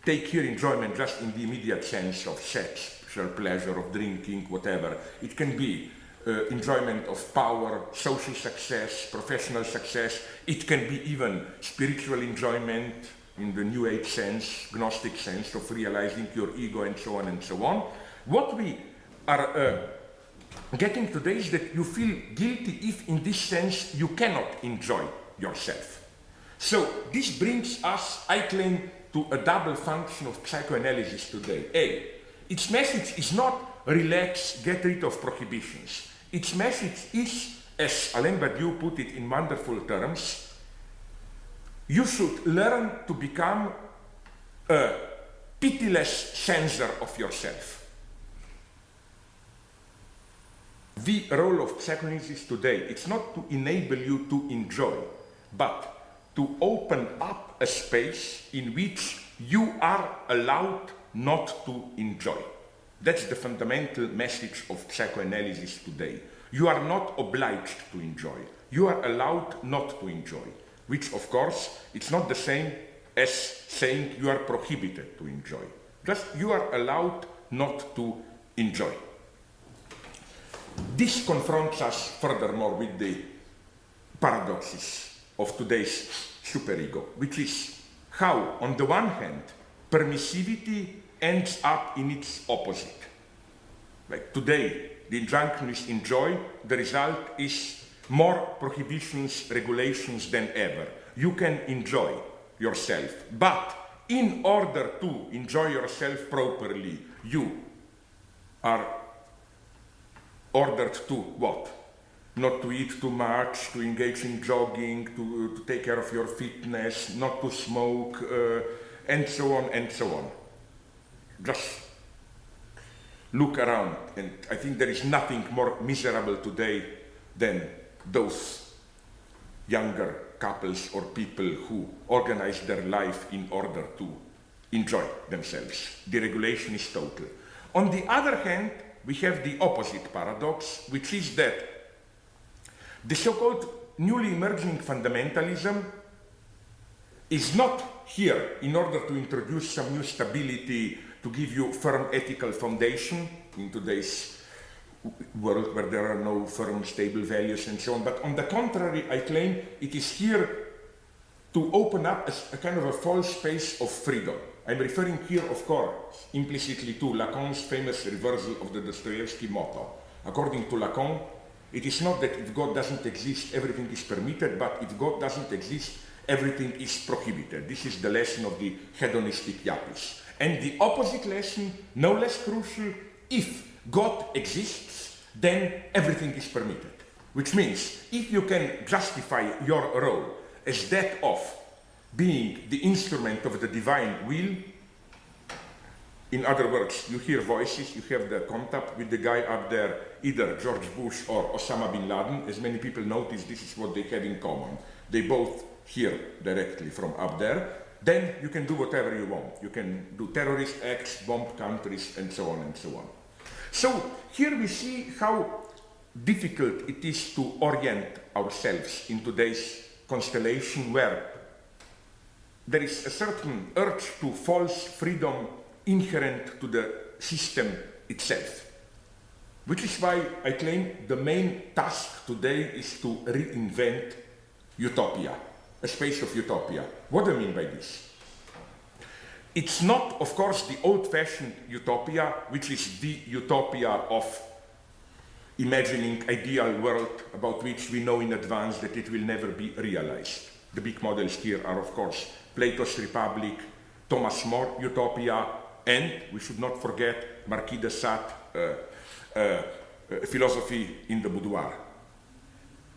take here enjoyment just in the immediate sense of sex, sexual pleasure, of drinking, whatever. It can be enjoyment of power, social success, professional success. It can be even spiritual enjoyment in the New Age sense, Gnostic sense of realizing your ego and so on and so on. What we are getting today is that you feel guilty if in this sense you cannot enjoy yourself. So this brings us, I claim, to a double function of psychoanalysis today. A, its message is not relax, get rid of prohibitions. Its message is, as Alain Badiou put it in wonderful terms, you should learn to become a pitiless censor of yourself. The role of psychoanalysis today, it's not to enable you to enjoy, but to open up a space in which you are allowed not to enjoy. That's the fundamental message of psychoanalysis today. You are not obliged to enjoy. You are allowed not to enjoy, which of course, it's not the same as saying you are prohibited to enjoy. Just you are allowed not to enjoy. This confronts us furthermore with the paradoxes of today's superego, which is how, on the one hand, permissivity ends up in its opposite. Like today, the injunction is enjoy, the result is more prohibitions, regulations than ever. You can enjoy yourself, but in order to enjoy yourself properly, you are ordered to what? Not to eat too much, to engage in jogging, to take care of your fitness, not to smoke, and so on and so on. Just look around, and I think there is nothing more miserable today than those younger couples or people who organize their life in order to enjoy themselves. The regulation is total. On the other hand, we have the opposite paradox, which is that the so-called newly emerging fundamentalism is not here in order to introduce some new stability, to give you firm ethical foundation in today's world where there are no firm, stable values and so on. But on the contrary, I claim it is here to open up a kind of a false space of freedom. I'm referring here, of course, implicitly to Lacan's famous reversal of the Dostoevsky motto. According to Lacan, it is not that if God doesn't exist, everything is permitted, but if God doesn't exist, everything is prohibited. This is the lesson of the hedonistic yuppies. And the opposite lesson, no less crucial, if God exists, then everything is permitted. Which means, if you can justify your role as that of being the instrument of the divine will, in other words, you hear voices, you have the contact with the guy up there, either George Bush or Osama bin Laden. As many people notice, this is what they have in common. They both hear directly from up there. Then you can do whatever you want. You can do terrorist acts, bomb countries, and so on and so on. So here we see how difficult it is to orient ourselves in today's constellation where there is a certain urge to false freedom inherent to the system itself. Which is why I claim the main task today is to reinvent utopia, a space of utopia. What do I mean by this? It's not, of course, the old-fashioned utopia, which is the utopia of imagining ideal world about which we know in advance that it will never be realized. The big models here are, of course, Plato's Republic, Thomas More utopia, and we should not forget Marquis de Sade, philosophy in the boudoir.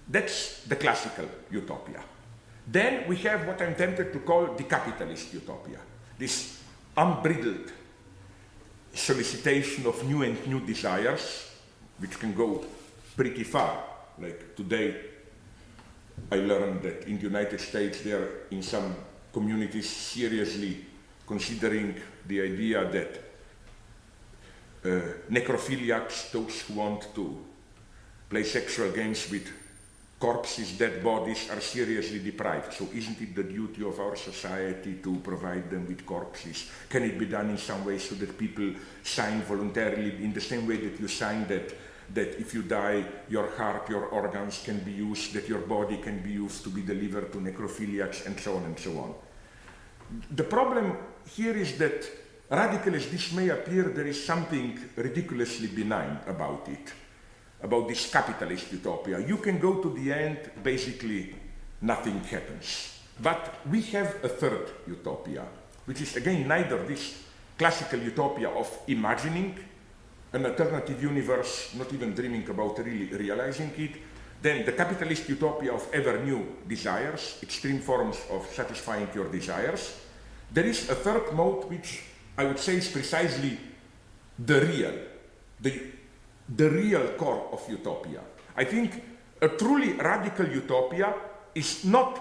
That's the classical utopia. Then we have what I'm tempted to call the capitalist utopia, this unbridled solicitation of new and new desires, which can go pretty far. Like today, I learned that in the United States, they are in some communities seriously considering the idea that necrophiliacs, those who want to play sexual games with corpses, dead bodies are seriously deprived. So isn't it the duty of our society to provide them with corpses? Can it be done in some way so that people sign voluntarily in the same way that you sign that if you die, your heart, your organs can be used, that your body can be used to be delivered to necrophiliacs, and so on and so on. The problem here is that, radical as this may appear, there is something ridiculously benign about it, about this capitalist utopia. You can go to the end, basically nothing happens. But we have a third utopia, which is again neither this classical utopia of imagining an alternative universe, not even dreaming about really realizing it, then the capitalist utopia of ever new desires, extreme forms of satisfying your desires. There is a third mode which I would say is precisely the real core of utopia. I think a truly radical utopia is not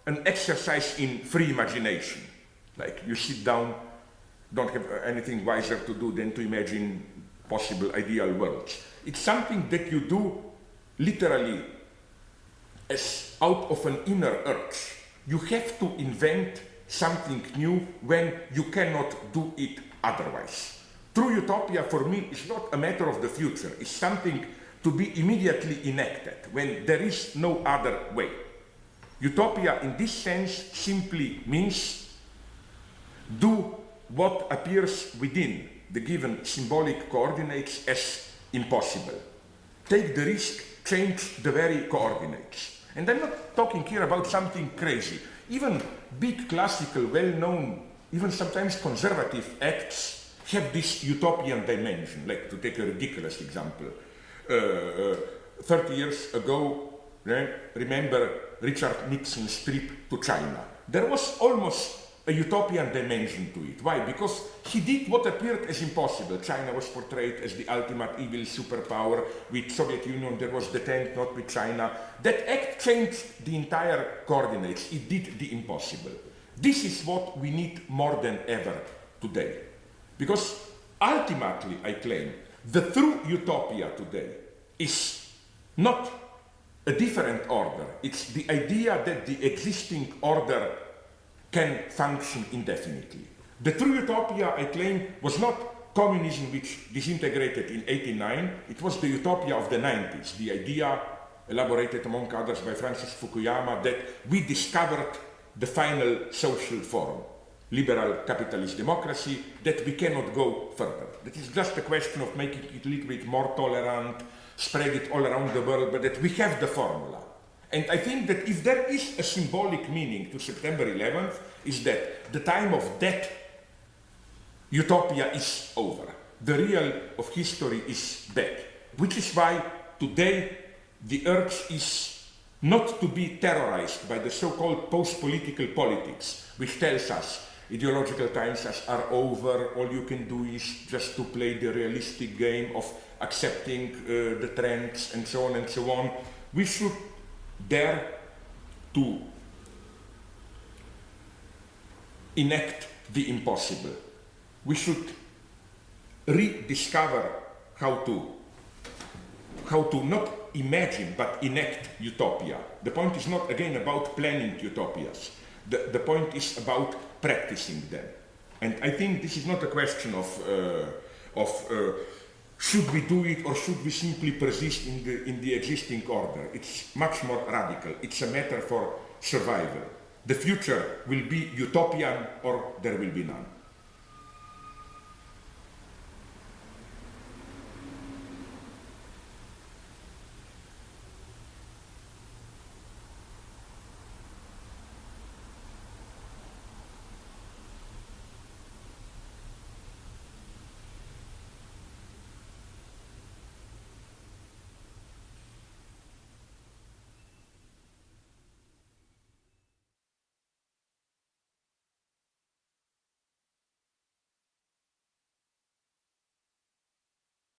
an exercise in free imagination. Like you sit down, don't have anything wiser to do than to imagine possible ideal worlds. It's something that you do literally as out of an inner urge. You have to invent something new when you cannot do it otherwise. True utopia for me is not a matter of the future, it's something to be immediately enacted when there is no other way. Utopia in this sense simply means do what appears within the given symbolic coordinates as impossible. Take the risk, change the very coordinates. And I'm not talking here about something crazy. Even big classical, well-known, even sometimes conservative acts have this utopian dimension. Like, to take a ridiculous example, 30 years ago, remember Richard Nixon's trip to China. There was almost a utopian dimension to it. Why? Because he did what appeared as impossible. China was portrayed as the ultimate evil superpower. With Soviet Union there was the tent, not with China. That act changed the entire coordinates. It did the impossible. This is what we need more than ever today. Because ultimately, I claim, the true utopia today is not a different order. It's the idea that the existing order can function indefinitely. The true utopia, I claim, was not communism which disintegrated in 1989, it was the utopia of the 90s, the idea, elaborated among others by Francis Fukuyama, that we discovered the final social form, liberal capitalist democracy, that we cannot go further. That is just a question of making it a little bit more tolerant, spread it all around the world, but that we have the formula. And I think that if there is a symbolic meaning to September 11th, is that the time of that utopia is over. The real of history is back. Which is why today the urge is not to be terrorized by the so-called post-political politics, which tells us ideological times are over, all you can do is just to play the realistic game of accepting the trends and so on and so on. We should dare to enact the impossible. We should rediscover how to not imagine but enact utopia. The point is not again about planning utopias. The point is about practicing them. And I think this is not a question of should we do it or should we simply persist in the existing order? It's much more radical. It's a matter for survival. The future will be utopian or there will be none.